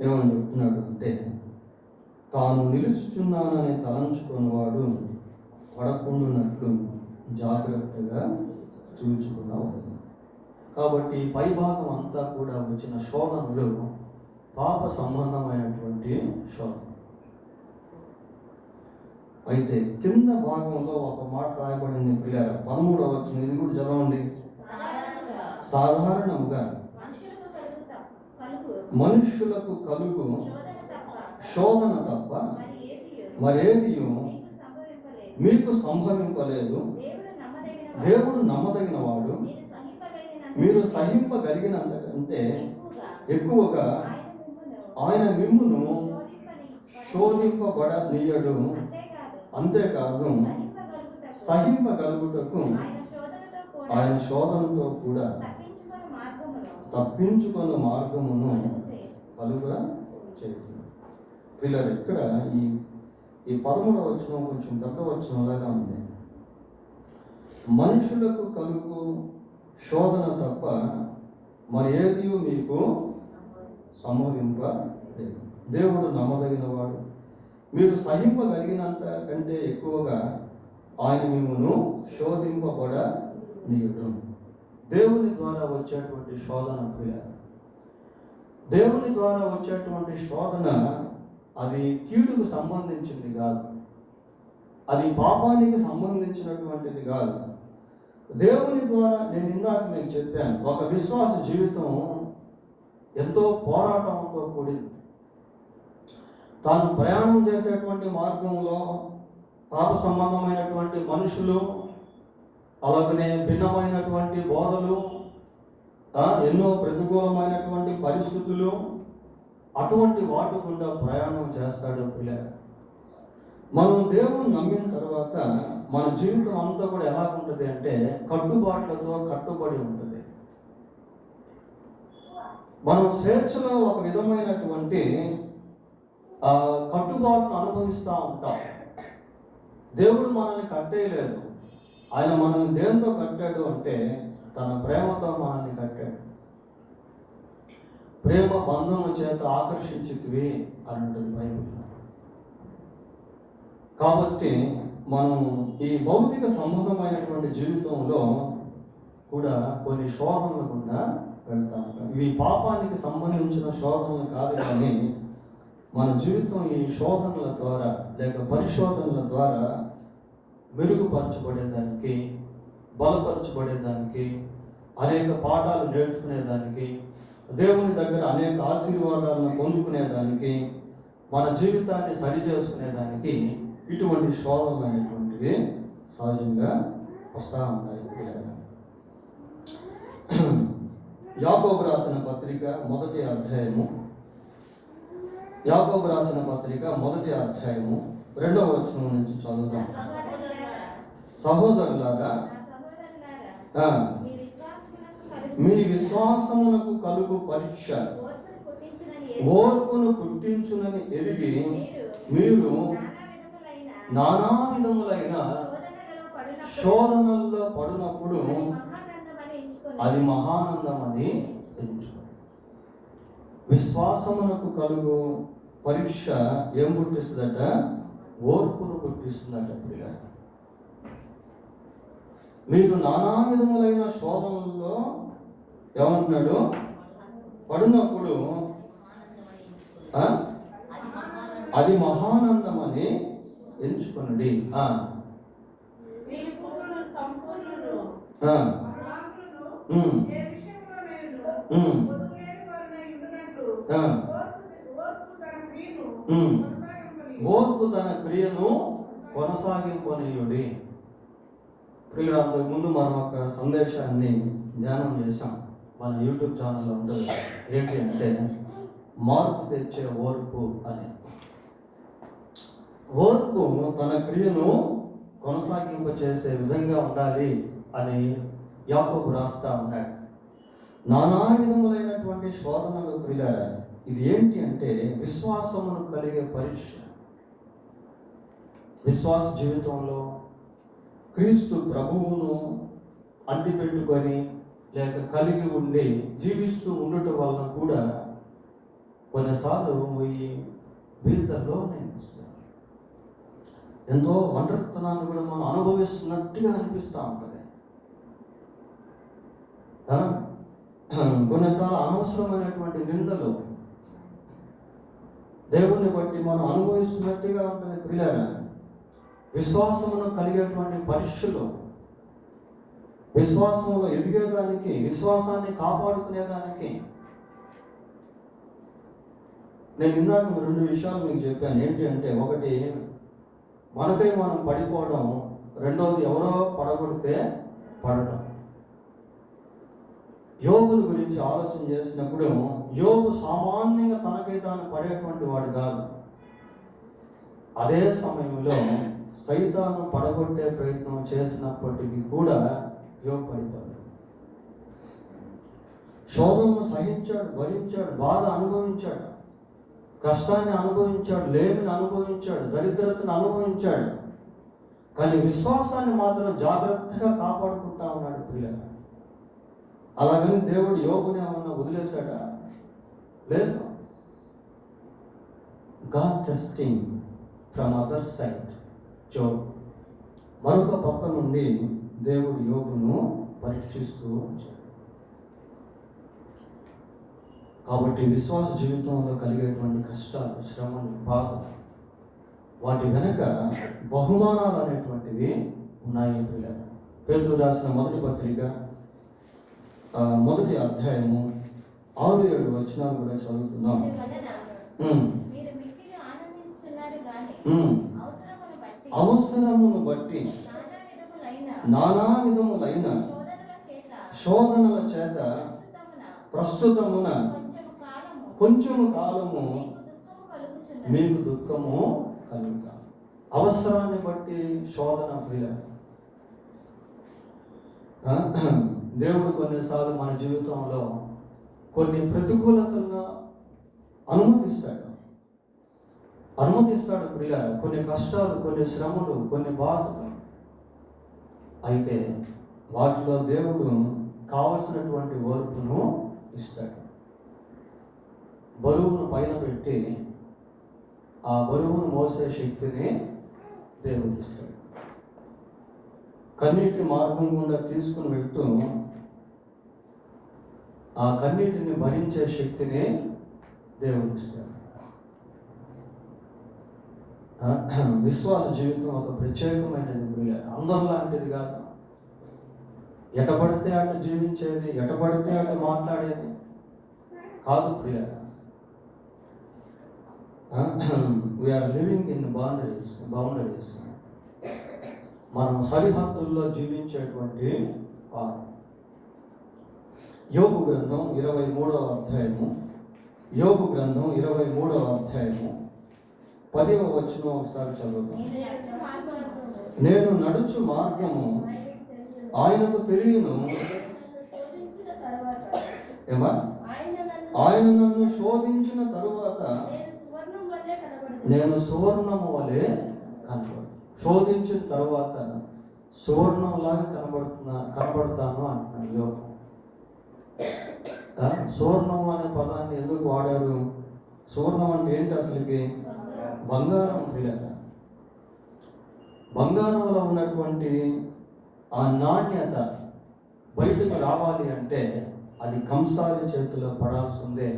ఏమని చెప్తున్నాడు అంటే తాను నిలుచుచున్నానని తలంచుకున్నవాడు పడకుండునట్లు జాగ్రత్తగా చూచుకున్నవాడు. కాబట్టి పైభాగం అంతా కూడా వచ్చిన శోధనలు పాప సంబంధమైనటువంటి శోధన. అయితే కింద భాగంలో ఒక మాట రాయబడింది ప్రియులారా, 13వ వచనం, ఇది కూడా చదవండి. సాధారణంగా మనుష్యులకు కలుగు శోధన తప్ప మరేదియు మీకు సంభవింపలేదు. దేవుడు నమ్మదగిన వాడు, మీరు సహింపగలిగినంత కంటే ఎక్కువగా ఆయన మిమ్మును శోధింపబడనీయడు. అంతేకాదు సహింపగలుగుటకు ఆయన శోధనతో కూడా తప్పించుకున్న మార్గమును కలుగా చేయును. పిల్లలు ఇక్కడ ఈ 13వ వచనం కొంచెం పెద్ద వచనంలాగా ఉంది. మనుషులకు కలుగు శోధన తప్ప మరి ఏది మీకు సంభవింపలేదు. దేవుడు నమ్మదగిన వాడు, మీరు సహింపగలిగినంత కంటే ఎక్కువగా ఆయన మిమ్మును శోధింపబడనీయుడు. దేవుని ద్వారా వచ్చేటువంటి శోధన ప్రియ, దేవుని ద్వారా వచ్చేటువంటి శోధన అది కీడుకు సంబంధించింది కాదు, అది పాపానికి సంబంధించినటువంటిది కాదు. దేవుని ద్వారా నేను ఇందాక మీకు చెప్పాను, ఒక విశ్వాస జీవితం ఎంతో పోరాటంతో కూడింది. తాను ప్రయాణం చేసేటువంటి మార్గంలో పాప సంబంధమైనటువంటి మనుషులు, అలాగనే భిన్నమైనటువంటి బోధలు, ఎన్నో ప్రతికూలమైనటువంటి పరిస్థితులు, అటువంటి వాటి గుండా ప్రయాణం చేస్తాడు పిల్ల. మనం దేవుని నమ్మిన తర్వాత మన జీవితం అంతా కూడా ఎలా ఉంటుంది అంటే కట్టుబాట్లతో కట్టుబడి ఉంటుంది. మనం స్వేచ్ఛలో ఒక విధమైనటువంటి కట్టుబాటును అనుభవిస్తూ ఉంటాం. దేవుడు మనల్ని కట్టేయలేదు. ఆయన మనల్ని దేంతో కట్టాడు అంటే తన ప్రేమతో మనల్ని కట్టాడు. ప్రేమ బంధము చేత ఆకర్షించితివి అని ఉంటుంది బైబిల్. కాబట్టి మనం ఈ భౌతిక సంబంధమైనటువంటి జీవితంలో కూడా కొన్ని శోధనలు గుండా వెళ్తాం. ఇవి పాపానికి సంబంధించిన శోధనలు కాదు, కానీ మన జీవితం ఈ శోధనల ద్వారా లేక పరిశోధనల ద్వారా మెరుగుపరచబడేదానికి, బలపరచబడేదానికి, అనేక పాఠాలు నేర్చుకునేదానికి, దేవుని దగ్గర అనేక ఆశీర్వాదాలను పొందుకునేదానికి, మన జీవితాన్ని సరిచేసుకునేదానికి ఇటువంటి శోధనలు అనేటువంటివి సహజంగా వస్తూ ఉంటాయి. యాకోబు రాసిన పత్రిక 1వ అధ్యాయము, యాకోబు రాసిన పత్రిక 1వ అధ్యాయము 2వ వచనం నుంచి చదువుదాం. సహోదరులారా, మీ విశ్వాసమునకు కలుగు పరీక్ష ఓర్పును పుట్టించునని ఎరిగి మీరు నానా విధములైన శోధనల్లో పడినప్పుడు అది మహానందమని ఎంచుకోండి. విశ్వాసమునకు కలుగు పరీక్ష ఏం పుట్టిస్తుందట? ఓర్పును పుట్టిస్తుందట. మీరు నానా విధములైన శోధనల్లో ఏమంటున్నాడు? పడినప్పుడు అది మహానందమని ఎంచుకోండి. ఓర్పు తన క్రియను కొనసాగింపనీయుడి. ప్రియుడు, అంతకు ముందు మనం ఒక సందేశాన్ని ధ్యానం చేశాం, మన యూట్యూబ్ ఛానల్లో ఉంటుంది. ఏంటి అంటే మార్పు తెచ్చే ఓర్పు అని. ఓర్పు తన క్రియను కొనసాగింప చేసే విధంగా ఉండాలి అని యాకోబు రాస్తా ఉన్నాడు. నానా విధములైనటువంటి శోధనలు ప్రియులారా, ఇది ఏంటి అంటే విశ్వాసమును కలిగే పరీక్ష. విశ్వాస జీవితంలో క్రీస్తు ప్రభువును అంటిపెట్టుకొని లేక కలిగి ఉండి జీవిస్తూ ఉండటం వలన కూడా కొన్నిసార్లు ఈ వీళ్ళలో నేను ఎంతో ఒంటరితనాన్ని కూడా మనం అనుభవిస్తున్నట్టుగా అనిపిస్తూ ఉంటుంది. కొన్నిసార్లు అనవసరమైనటువంటి నిందలు దేవుణ్ణి బట్టి మనం అనుభవిస్తున్నట్టుగా ఉంటుంది. ప్రియులారా, విశ్వాసమును కలిగేటువంటి పరీక్షలు, విశ్వాసంలో ఎదిగేదానికి, విశ్వాసాన్ని కాపాడుకునేదానికి నేను ఇందాక 2 విషయాలు మీకు చెప్పాను. ఏంటి అంటే, ఒకటి మనకై మనం పడిపోవడం, రెండవది ఎవరో పడగొడితే పడటం. యోబుని గురించి ఆలోచన చేసినప్పుడు యోబు సామాన్యంగా తనకై తాను పడేటువంటి వాడు కాదు. అదే సమయంలో సైతాను పడగొట్టే ప్రయత్నం చేసినప్పటికీ కూడా యోబు పడిపోయాడు. శోధనను సహించాడు, భరించాడు, బాధ అనుభవించాడు, కష్టాన్ని అనుభవించాడు, లేమిని అనుభవించాడు, దరిద్రతను అనుభవించాడు. కానీ విశ్వాసాన్ని మాత్రం జాగ్రత్తగా కాపాడుకుంటా ఉన్నాడు. ప్రియులారా, అలాగని దేవుడు యోబుని ఏమన్నా వదిలేశాడా? లేదు. God testing from other side Job. మరొక పక్క నుండి దేవుడు యోబును పరీక్షిస్తూ వచ్చాడు. కాబట్టి విశ్వాస జీవితంలో కలిగేటువంటి కష్టాలు, శ్రమలు, బాధ, వాటి వెనక బహుమానాలు అనేటువంటివి ఉన్నాయి. ప్రియులారా, పేతురు రాసిన మొదటి పత్రిక 1వ అధ్యాయము 6-7 వచనాలు కూడా చదువుతున్నాం. అవసరమును బట్టి నానా విధములైన శోధనల చేత ప్రస్తుతమున కొంచెము కాలము మీకు దుఃఖము కలుగుతా. అవసరాన్ని బట్టి శోధన. ప్రియ దేవుడు కొన్నిసార్లు మన జీవితంలో కొన్ని ప్రతికూలతలను అనుమతిస్తాడు. ప్రియ కొన్ని కష్టాలు, కొన్ని శ్రమలు, కొన్ని బాధలు. అయితే వాటిలో దేవుడు కావలసినటువంటి ఓర్పును ఇస్తాడు. బరువును పైన పెట్టి ఆ బరువును మోసే శక్తిని దేవుడు ఇస్తాడు. కన్నీటి మార్గం గుండా తీసుకుని వెళ్తూ ఆ కన్నీటిని భరించే శక్తిని దేవుడు ఇస్తాడు. విశ్వాస జీవితం ఒక ప్రత్యేకమైనది. అందరిలాంటిది కాదు. ఎటపడితే అటు జీవించేది, ఎటపడితే అటు మాట్లాడేది కాదు. ప్రియ, వీఆర్ లివింగ్ ఇన్ బౌండరీస్. మనం సరిహద్దుల్లో జీవించేటువంటి వారు. యోబు గ్రంథం 23వ అధ్యాయము 10వ వచనం ఒకసారి చదువుతాం. నేను నడుచు మార్గము ఆయనకు తెలియను. ఆయన నన్ను శోధించిన తరువాత నేను సువర్ణము వలె కనబడు. శోధించిన తరువాత సువర్ణంలాగా కనబడతాను అంటున్నాడు యోబు. సువర్ణం అనే పదాన్ని ఎందుకు వాడారు? సువర్ణం అంటే ఏంటి అసలుకి? బంగారం. బంగారంలో ఉన్నటువంటి ఆ నాణ్యత బయటకు రావాలి అంటే అది కంసాలి చేతిలో పడాల్సిందే.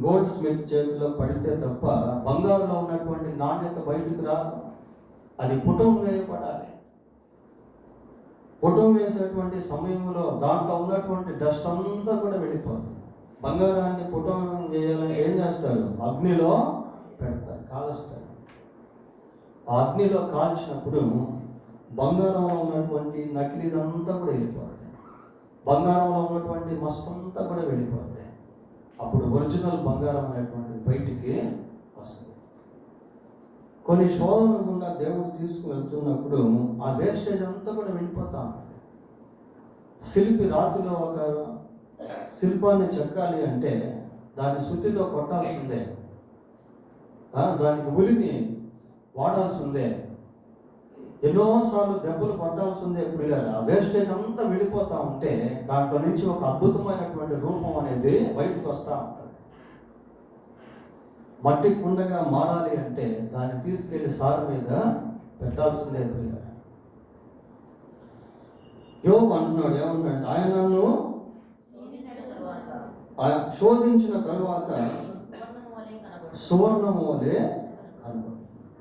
గోల్డ్ స్మిత్ చేతిలో పడితే తప్ప బంగారులో ఉన్నటువంటి నాణ్యత బయటకు రాదు. అది పుటం వేయబడాలి. పుటం వేసేటువంటి సమయంలో దాంట్లో ఉన్నటువంటి డస్ట్ అంతా కూడా వెళ్ళిపోతుంది. బంగారాన్ని పుటం వేయాలంటే ఏం చేస్తారు? అగ్నిలో పెడతారు, కాలుస్తారు. ఆ అగ్నిలో కాల్చినప్పుడు బంగారంలో ఉన్నటువంటి నకిలీదంతా కూడా వెళ్ళిపోతుంది. బంగారంలో ఉన్నటువంటి మస్తంతా కూడా వెళ్ళిపోతుంది. అప్పుడు ఒరిజినల్ బంగారం అనేటువంటిది బయటికి వస్తుంది. కొన్ని శోధనల గుండా దేవుడు తీసుకువెళ్తున్నప్పుడు ఆ వేస్టేజ్ అంతా కూడా వెళ్ళిపోతా ఉంటుంది. శిల్పి రాతిలో ఒక శిల్పాన్ని చెక్కాలి అంటే దాన్ని సుత్తితో కొట్టాల్సిందే, దానికి ఉలిని వాడాల్సిందే, ఎన్నోసార్లు దెబ్బలు పట్టాల్సిందే. ప్రియులారా, ఆ వేస్టేజ్ అంతా వెళ్ళిపోతూ ఉంటే దాంట్లో నుంచి ఒక అద్భుతమైనటువంటి రూపం అనేది బయటకు వస్తూ ఉంటుంది. మట్టి కుండగా మారాలి అంటే దాన్ని తీసుకెళ్లి సారు మీద పెట్టాల్సిందే ప్రియ. యోబు అంటున్నాడు, ఏమన్నాడు? ఆయన నన్ను శోధించిన తరువాత సువర్ణము వలె కనబడు.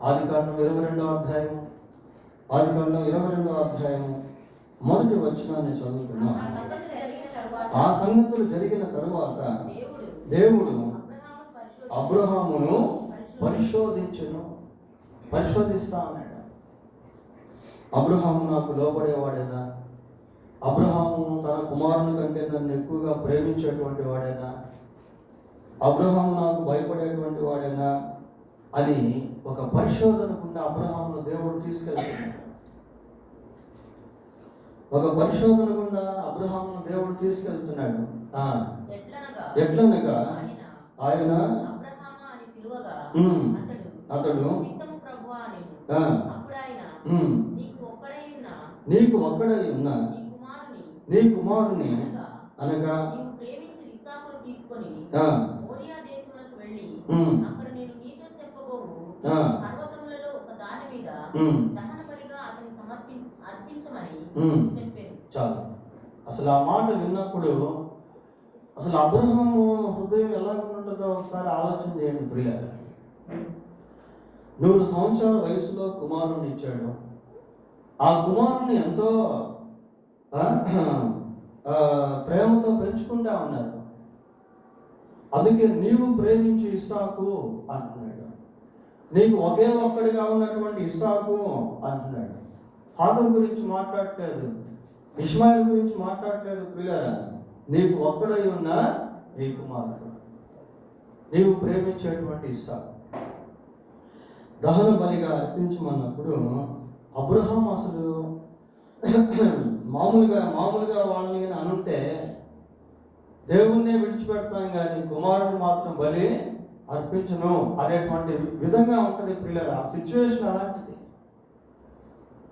ఆదికాండం 22వ అధ్యాయం, ఆదికాండం 22వ అధ్యాయం మొదటి వచనాన్ని చదువుకున్నాం. ఆ సంగతులు జరిగిన తరువాత దేవుడు అబ్రహామును పరిశోధిస్తా అన్నాడు. అబ్రహాము నాకు లోబడేవాడేనా? అబ్రహాము తన కుమారుని కంటే నన్ను ఎక్కువగా ప్రేమించేటువంటి వాడేనా? అబ్రహాము నాకు భయపడేటువంటి వాడేనా అని ఒక పరిశోధనకుండా అబ్రహామును దేవుడు తీసుకెళ్తున్నాడు. ఒక పరిశోధన గుండా అబ్రహామును దేవుడు తీసుకెళ్తున్నాడు. ఎట్లనగా ఆయన అతడు నీకు ఒక్కడై ఉన్న నీ కుమారుని అనగా చాలు. అసలు ఆ మాట విన్నప్పుడు అసలు అబ్రహాము హృదయం ఎలా ఉంటుందో ఒకసారి ఆలోచన చేయండి ప్రియ. 100 సంవత్సరాల వయసులో కుమారుని ఇచ్చాడు. ఆ కుమారుని ఎంతో ప్రేమతో పెంచుకుంటా ఉన్నారు. అందుకే నీవు ప్రేమించి ఇస్సాకు అంటున్నాడు. నీకు ఒకే ఒక్కడిగా ఉన్నటువంటి ఇస్సాకు అంటున్నాడు. హాగరు గురించి మాట్లాడట్లేదు, ఇష్మాయిల్ గురించి మాట్లాడట్లేదు ప్రియులారా. నీకు ఒక్కడై ఉన్న నీ కుమారుడు, నీవు ప్రేమించేటువంటి ఇస్సాకు దహన బలిగా అర్పించమన్నప్పుడు అబ్రహాం అసలు మామూలుగా వాళ్ళని అనుంటే దేవుణ్ణే విడిచిపెడతాం కానీ కుమారుడు మాత్రం బలి అర్పించను అనేటువంటి విధంగా ఉంటుంది ప్రియులారా. ఆ సిచ్యువేషన్ అలాంటిది.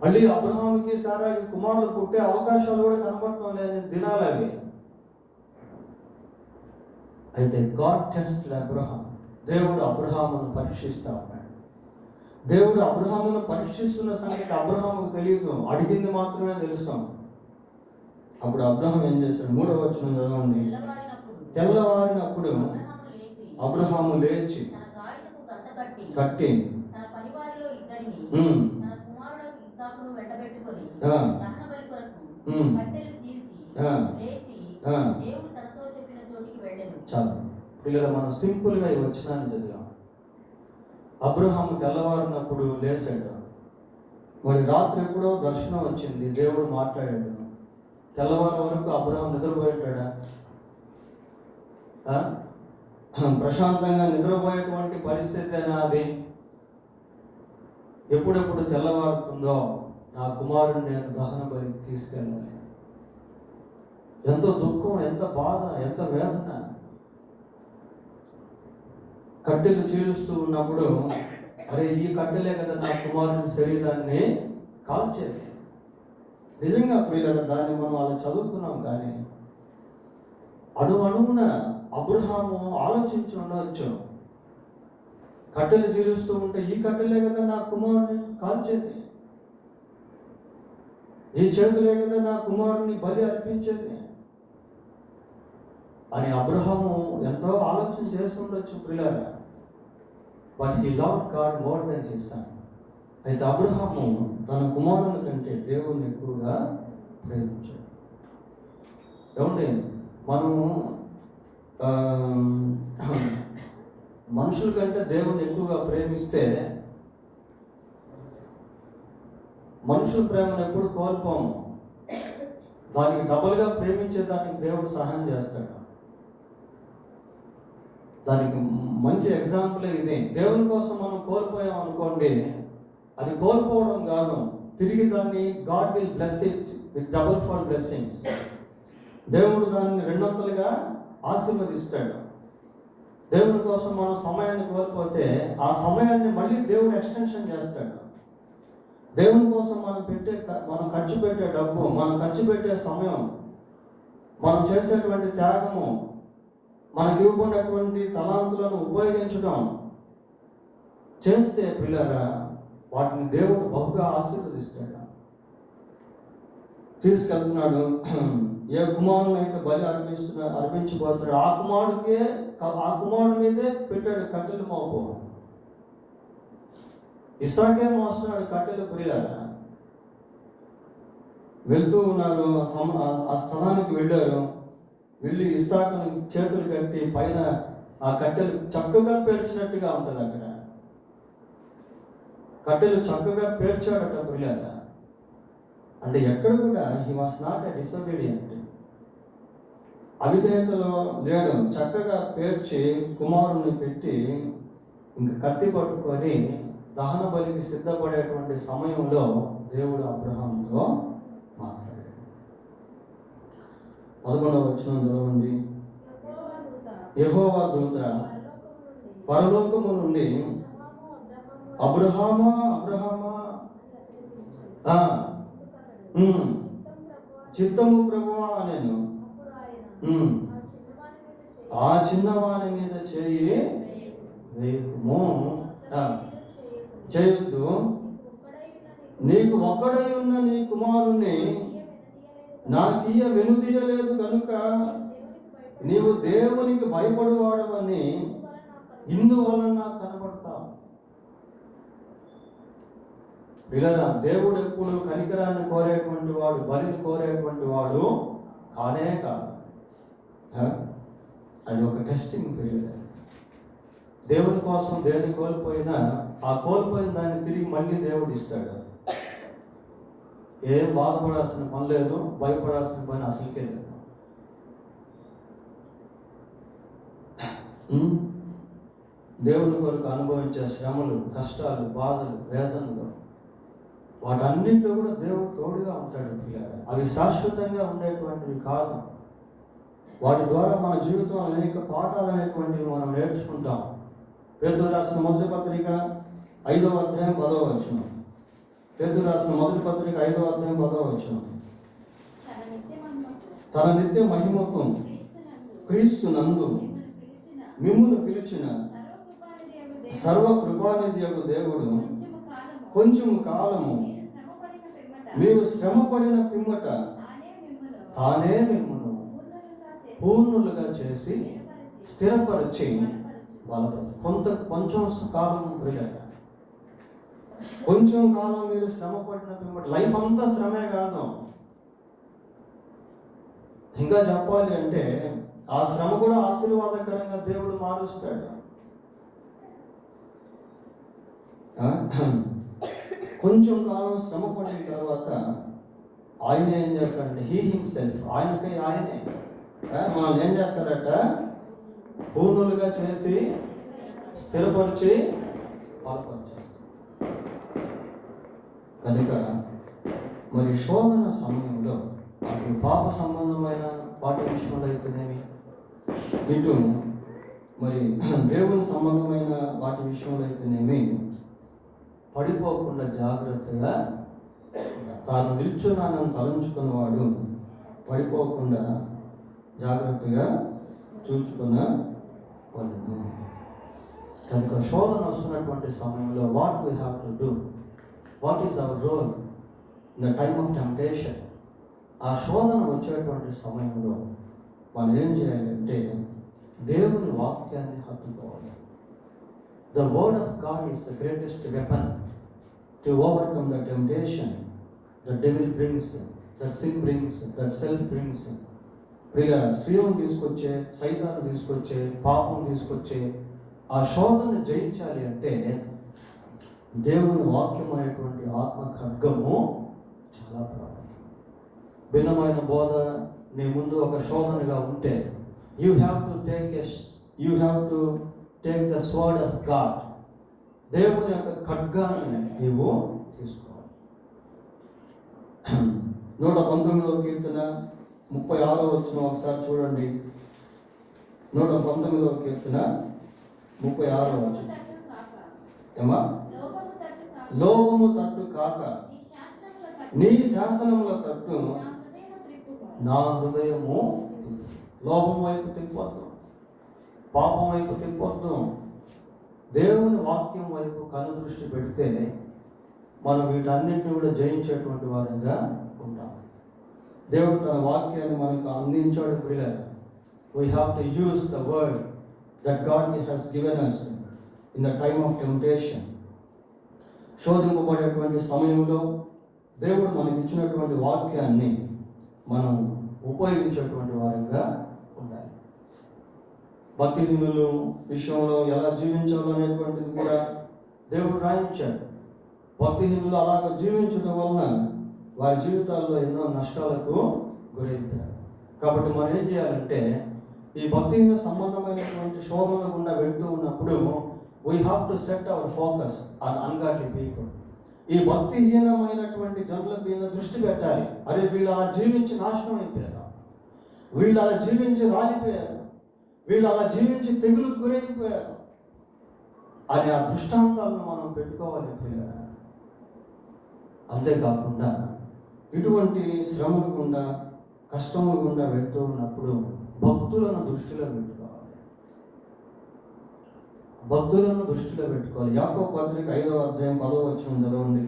మళ్ళీ అబ్రహాంకి సారాకి కుమారులు పుట్టే అవకాశాలు కూడా కనబడటం లేని దినాలు అవి. అయితే గాడ్ టెస్ట్ అబ్రహాం, దేవుడు అబ్రహామును పరీక్షిస్తా ఉన్నాడు. దేవుడు అబ్రహామును పరీక్షిస్తున్న సంగతి అబ్రహాముకు తెలియదు, అడిగింది మాత్రమే తెలుస్తాం. అప్పుడు అబ్రహాం ఏం చేశాడు? 3వ వచనం చదవండి. తెల్లవారినప్పుడు అబ్రహాము లేచి కట్టి చాలు పిల్లలు, మనం సింపుల్గా ఈ వచనాన్ని చదివాం. అబ్రహాము తెల్లవారినప్పుడు లేచాడు. మరి రాత్రి ఎప్పుడో దర్శనం వచ్చింది, దేవుడు మాట్లాడాడు. తెల్లవారు వరకు అబ్రహాం నిద్రపోయాడా? ప్రశాంతంగా నిద్రపోయేటువంటి పరిస్థితి అయినా అది. ఎప్పుడెప్పుడు తెల్లవారుతుందో నా కుమారుని నేను దహన బలికి తీసుకెళ్ళాలి. ఎంతో దుఃఖం, ఎంత బాధ, ఎంత వేదన. కట్టెలు చీలుస్తూ ఉన్నప్పుడు అరే ఈ కట్టెలే కదా నా కుమారుని శరీరాన్ని కాల్చేది. నిజంగా ప్రియుల దాన్ని మనం అలా చదువుకున్నాం, కానీ అడుగున అబ్రహాము ఆలోచించి ఉండవచ్చు. కట్టెలు చీలుస్తూ ఉంటే ఈ కట్టెలే కదా నా కుమారుని కాల్చేది, ఈ చేతులే కదా నా కుమారుని బలి అర్పించేది అని అబ్రహాము ఎంతో ఆలోచన చేస్తుండొచ్చు ప్రియులారా. But he loved God more than his son. అయితే అబ్రహాము తన కుమారుని కంటే దేవుణ్ణి ఎక్కువగా ప్రేమించాడు. ఏమండి, మనము మనుషుల కంటే దేవుణ్ణి ఎక్కువగా ప్రేమిస్తే మనుషుల ప్రేమను ఎప్పుడు కోల్పోము. దానికి డబుల్గా ప్రేమించేదానికి దేవుడు సహాయం చేస్తాడు. దానికి మంచి ఎగ్జాంపులే ఇది. దేవుని కోసం మనం కోల్పోయాం అనుకోండి, అది కోల్పోవడం కాదు, తిరిగి దాన్ని God will bless it with double fold blessings. దేవుడు దాన్ని రెండొంతలుగా ఆశీర్వదిస్తాడు. దేవుని కోసం మనం సమయాన్ని కోల్పోతే ఆ సమయాన్ని మళ్ళీ దేవుడు ఎక్స్టెన్షన్ చేస్తాడు. దేవుని కోసం మనం ఖర్చు పెట్టే డబ్బు, మనం ఖర్చు పెట్టే సమయం, మనం చేసేటువంటి త్యాగము, మనకి ఇవ్వబడినటువంటి తలాంతులను ఉపయోగించడం, చేస్తే పిల్లరా వాటిని దేవుడు బహుగా ఆశీర్వదిస్తాడు. తీసుకెళ్తున్నాడు, ఏ కుమారుని అయితే బలి అర్పించబోతున్నాడు ఆ కుమారుడి మీదే పెట్టాడు కట్టెలు మోపు. ఇస్సాకే మోస్తున్నాడు కట్టెలు. పిల్లరా వెళ్తూ ఉన్నారు, ఆ స్థలానికి వెళ్ళారు. వెళ్ళి ఇస్సాకుని చేతులు కట్టి పైన ఆ కట్టెలు చక్కగా పేర్చినట్టుగా ఉంటుంది. అక్కడ కట్టెలు చక్కగా పేర్చాడట పిల్లరా. అంటే ఎక్కడ కూడా he was not a disobedient, అవిధేయతలో లేడు. చక్కగా పేర్చి కుమారుని పెట్టి ఇంక కత్తి పట్టుకొని దహన బలికి సిద్ధపడేటువంటి సమయంలో దేవుడు అబ్రహాంతో మాట్లాడాడు. 11వ వచనం చదవండి. యెహోవా దూత పరలోకము నుండి అబ్రహామా చిత్తము ప్రభువా నేను ఆ చిన్నవాని మీద చేయి వేయకుము, చేయొద్దు. నీకు ఒక్కడై ఉన్న నీ కుమారుణ్ణి నాకియ్య వెనుదీయలేదు కనుక నీవు దేవునికి భయపడువాడవని ఇందువలన నాకు కనబడతావు. పిల్లరా, దేవుడు ఎప్పుడు కనికరాన్ని కోరేటువంటి వాడు, బలిని కోరేటువంటి వాడు కానే కాదు. అది ఒక టెస్టింగ్ పీరియడ్. దేవుని కోసం దేన్ని కోల్పోయినా ఆ కోల్పోయిన దాన్ని తిరిగి మళ్ళీ దేవుడు ఇస్తాడు. ఏం బాధపడాల్సిన పని లేదు, భయపడాల్సిన పని అసలుకే లేదు. దేవుని కొరకు అనుభవించే శ్రమలు, కష్టాలు, బాధలు, వేదనలు, వాటన్నింటిలో కూడా దేవుడు తోడుగా ఉంటాడు పిల్లలు. అవి శాశ్వతంగా ఉండేటువంటివి కాదు. వాటి ద్వారా మన జీవితంలో అనేక పాఠాలు అనేటువంటివి మనం నేర్చుకుంటాం. పేతురు రాసిన మొదటి పత్రిక 5వ అధ్యాయం 10వ వచనం. పేతురు రాసిన మొదటి పత్రిక 5వ అధ్యాయం 10వ వచనం. తన నిత్య మహిమకు క్రీస్తునందు మిమ్మును పిలిచిన సర్వకృపానిధియగు దేవుడు కొంచెము కాలము మీరు శ్రమపడిన పిమ్మట తానే మిమ్మును పూర్ణులుగా చేసి స్థిరపరిచి బలపరు. కొంచెం కాలం కొంచెం కాలం మీరు శ్రమపడిన పిమ్మట, లైఫ్ అంతా శ్రమే కాదు. ఇంకా చెప్పాలి అంటే ఆ శ్రమ కూడా ఆశీర్వాదకరంగా దేవుడు మారుస్తాడు. కొంచెం కాలం శ్రమ పడిన తర్వాత ఆయన ఏం చేస్తాడంటే హీ హిమ్సెల్ఫ్, ఆయనకై ఆయనే మనల్ని ఏం చేస్తాడట, పూర్ణులుగా చేసి స్థిరపరిచి బలపరిచేస్తాడు. కనుక మరి శోధన సమయంలో అటు పాప సంబంధమైన వాటి విషయంలో అయితేనేమి, ఇటు మరి దేవుని సంబంధమైన వాటి విషయంలో అయితేనేమి పడిపోకుండా జాగ్రత్తగా తాను నిల్చున్నానని తలంచుకున్నవాడు పడిపోకుండా జాగ్రత్తగా చూచుకున్న వాళ్ళు. కనుక శోధన వస్తున్నటువంటి సమయంలో what we have to do, what is our role in the time of temptation. ఆ శోధన వచ్చేటువంటి సమయంలో మనం ఏం చేయాలంటే దేవుని వాక్యాన్ని హత్తుకోవాలి. The word of God is the greatest weapon to overcome the temptation the devil brings, that sin brings, that self brings. ప్రియుల స్వీయం తీసుకొచ్చే, సైతాన్ని తీసుకొచ్చే, పాపం తీసుకొచ్చే ఆ శోధనను జయించాలి అంటే దేవుని వాక్యం అనేటువంటి ఆత్మ ఖడ్గము చాలా ప్రాముఖ్యం. భిన్నమైన బోధ నీ ముందు ఒక శోధనగా ఉంటే you have to take the sword of God. దేవుని యొక్క ఖడ్గాన్ని నీవు తీసుకోవాలి. 119వ కీర్తన 36వ వచనం ఒకసారి చూడండి. 119వ కీర్తన 36వ వచనం. ఏమా? లోభము తట్టు కాక నీ శాసనముల తట్టు నా హృదయము. లోభం వైపు తిప్పొద్దు, పాపం వైపు తిప్పొద్దు. దేవుని వాక్యం వైపు కను దృష్టి పెడితే మనం వీటన్నిటిని కూడా జయించేటువంటి వారంగా ఉంటాం. దేవుడు తన వాక్యాన్ని మనకు అందించాడు. ప్రియులారా, we have to use the word that God has given us in the time of temptation. శోధింపబడేటువంటి సమయంలో దేవుడు మనకి ఇచ్చినటువంటి వాక్యాన్ని మనం ఉపయోగించేటువంటి వారంగా ఉండాలి. భక్తిహీనుల విషయంలో ఎలా జీవించాలో అనేటువంటిది కూడా దేవుడు రాయించాడు. భక్తిహీనులు అలాగ జీవించడం వలన వారి జీవితాల్లో ఎన్నో నష్టాలకు గురైపోయారు. కాబట్టి మనం ఏం చేయాలంటే, ఈ భక్తిహీన సంబంధమైనటువంటి శోధనల గుండా వెళ్తూ ఉన్నప్పుడు we have to set our focus on ungodly people. ఈ భక్తిహీనమైనటువంటి జనుల మీద దృష్టి పెట్టాలి. అరే, వీళ్ళు అలా జీవించి నాశనం అయిపోయారు, వీళ్ళు అలా జీవించి రాలిపోయారు, వీళ్ళు అలా జీవించి తెగులుకు గురైపోయారు అని ఆ దృష్టాంతాలను మనం పెట్టుకోవాలి ప్రియులారా. అంతేకాకుండా ఇటువంటి శ్రమల గుండా కష్టముల గుండా వెళ్తూ ఉన్నప్పుడు భక్తులను దృష్టిలో పెట్టుకోవాలి. భక్తులను దృష్టిలో పెట్టుకోవాలి. యాకోబు పత్రిక 5వ అధ్యాయం 10వ వచనం చదవండి.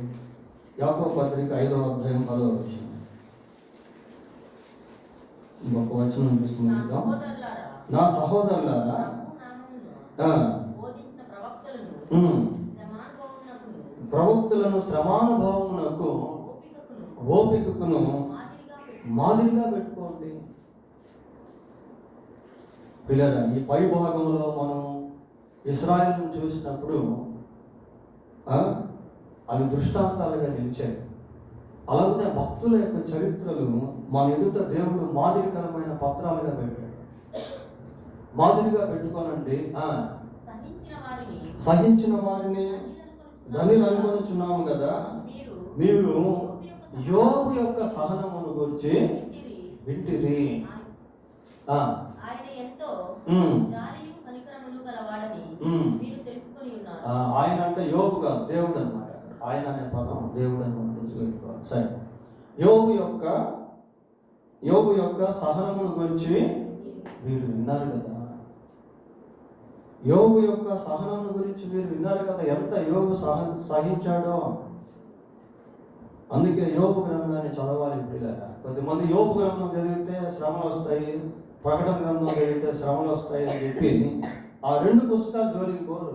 యాకోబు పత్రిక 5వ అధ్యాయం 10వ వచనం. ఇంకొక వచనం చూస్తున్నాం. నా సహోదరులారా, ప్రవక్తులను శ్రమానుభవమునకు ఓపికకును మాదిరిగా పెట్టుకోండి. పిల్లరా, ఈ పై భాగంలో మనం ఇశ్రాయేలును చూసినప్పుడు అవి దృష్టాంతాలుగా నిలిచాయి. అలాగే భక్తుల యొక్క చరిత్రలు మన ఎదుట దేవుడు మాదిరికరమైన పత్రాలుగా పెట్టాడు. మాదిరిగా పెట్టుకోనండి. సహించిన వారిని ధన్యులు అనుకొనుచున్నాము కదా. మీరు యోబు యొక్క సహనమును గురించి వింటిరి. ఆయన అంటే యోబు కాదు, దేవుడు అనమాట. ఆయన అనే పదం దేవుడు అని గుర్తుపెట్టుకోవాలి. సరే, యోబు యొక్క సహనమును గురించి మీరు విన్నారు కదా. యోబు యొక్క సహనం గురించి మీరు విన్నారు కదా, ఎంత యోబు సహించాడో. అందుకే యోబు గ్రంథాన్ని చదవాలి పిల్లగా. కొద్దిమంది యోబు గ్రంథం చదివితే శ్రమలు వస్తాయి, ప్రకటన గ్రంథం చదివితే శ్రమలు వస్తాయి అని చెప్పి ఆ రెండు పుస్తకాలు జోలికి పోరు.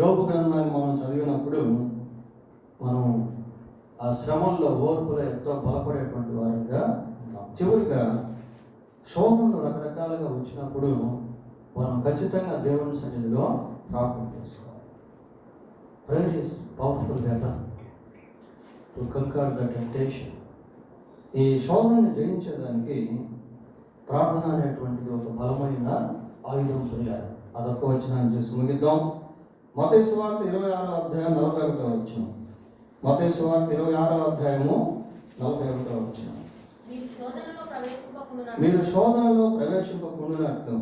యోబు గ్రంథాన్ని మనం చదివినప్పుడు మనం ఆ శ్రమల్లో ఓర్పులో ఎంతో బలపడేటువంటి వారంగా ఉన్నాం. చివరిగా శోధనలు రకరకాలుగా వచ్చినప్పుడు మనం ఖచ్చితంగా దేవుని సన్నిధిలో ప్రార్థన చేసుకోవాలి. Prayer is powerful weapon to conquer the temptation. ఈ శోధనను జయించేదానికి ప్రార్థన అనేటువంటిది ఒక బలమైన ఆయుధం పిల్లారు. అదొక్క వచనాన్ని చేసి ముగిద్దాం. మత్తయి సువార్త 26వ అధ్యాయం 41వ వచనం. మత్తయి సువార్త 26వ అధ్యాయము 41వ వచనం. మీరు శోధనలో ప్రవేశింపకుండానట్లు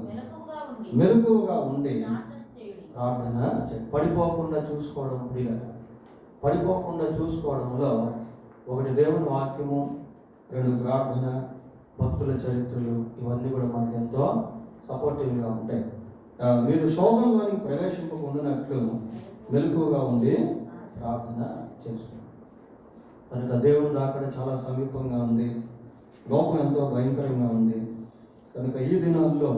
మెలకువగా ఉండి ప్రార్థన పడిపోకుండా చూసుకోవడం. ప్రియులారా, పడిపోకుండా చూసుకోవడంలో ఒకటి దేవుని వాక్యము, 2 ప్రార్థన, భక్తుల చరిత్రలు, ఇవన్నీ కూడా మనకు ఎంతో సపోర్టివ్గా ఉంటాయి. మీరు శోధనలోనికి ప్రవేశింపకుండానట్లు మెలకువగా ఉండి ప్రార్థన చేసుకోండి. కనుక దేవుని రాకడ చాలా సమీపంగా ఉంది. లోకం ఎంతో భయంకరంగా ఉంది. కనుక ఈ దినాల్లో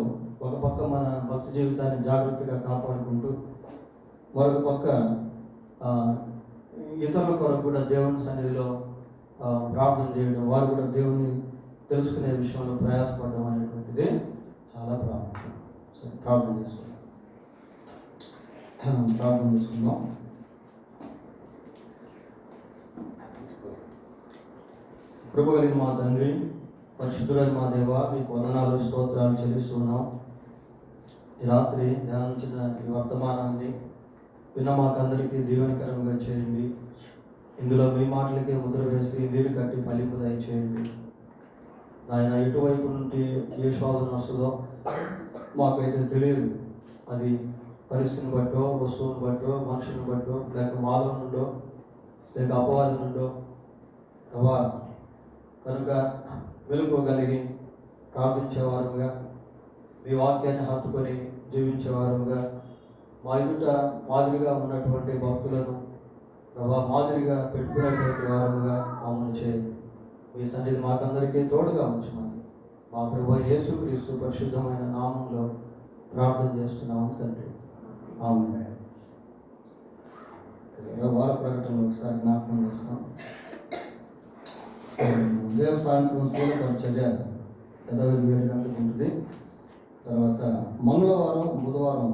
ఒక పక్క మన భక్తి జీవితాన్ని జాగ్రత్తగా కాపాడుకుంటూ, మరొక పక్క ఇతరుల కొరకు కూడా దేవుని సన్నిధిలో ప్రార్థన చేయడం, వారు కూడా దేవుని తెలుసుకునే విషయంలో ప్రయాసపడడం అనేటువంటిది చాలా ప్రాముఖ్యం. సరే, ప్రార్థన చేసుకుందాం. కృప కలిగిన మా తండ్రి, పరిశుద్ధుడైన మా దేవ, మీకు వందనాలు, స్తోత్రాలు చెల్లిస్తున్నాం. ఈ రాత్రి ధ్యానించిన ఈ వర్తమానాన్ని విన్న మాకందరికీ దీవెనకరంగా చేయండి. ఇందులో మీ మాటలకే ముద్ర వేసి నీరు కట్టి ఫలింపు దయచేయండి. ఆయన ఎటువైపు నుండి ఏ శోధన వస్తుందో మాకైతే తెలియదు. అది పరిస్థితిని బట్టో, వస్తువుని బట్టో, మనుషుని బట్టో, లేక మాలో నుండో, లేక అపవాది నుండో అవా. కనుక వెలుకోగలిగి ప్రార్థించేవారుగా మీ వాక్యాన్ని హత్తుకొని జీవించేవారుగా, మా ఎదుట మాదిరిగా ఉన్నటువంటి భక్తులను ప్రభా మాదిరిగా పెట్టుకునేటువంటి వారముగా మమ్మల్ని చేయండి. మీ సన్నిధి మాకందరికీ తోడుగా ఉంచమని మా ప్రభు యేసుక్రీస్తు పరిశుద్ధమైన నామంలో ప్రార్థన చేస్తున్నాము తండ్రి. ఆమేన్. వార ప్రకటనలు ఒకసారి జ్ఞాపకం చేస్తాం. రేపు సాయంత్రం స్త్రీల పరిచర్య యథావిధి 7 గంటలకు ఉంటుంది. తర్వాత మంగళవారం, బుధవారం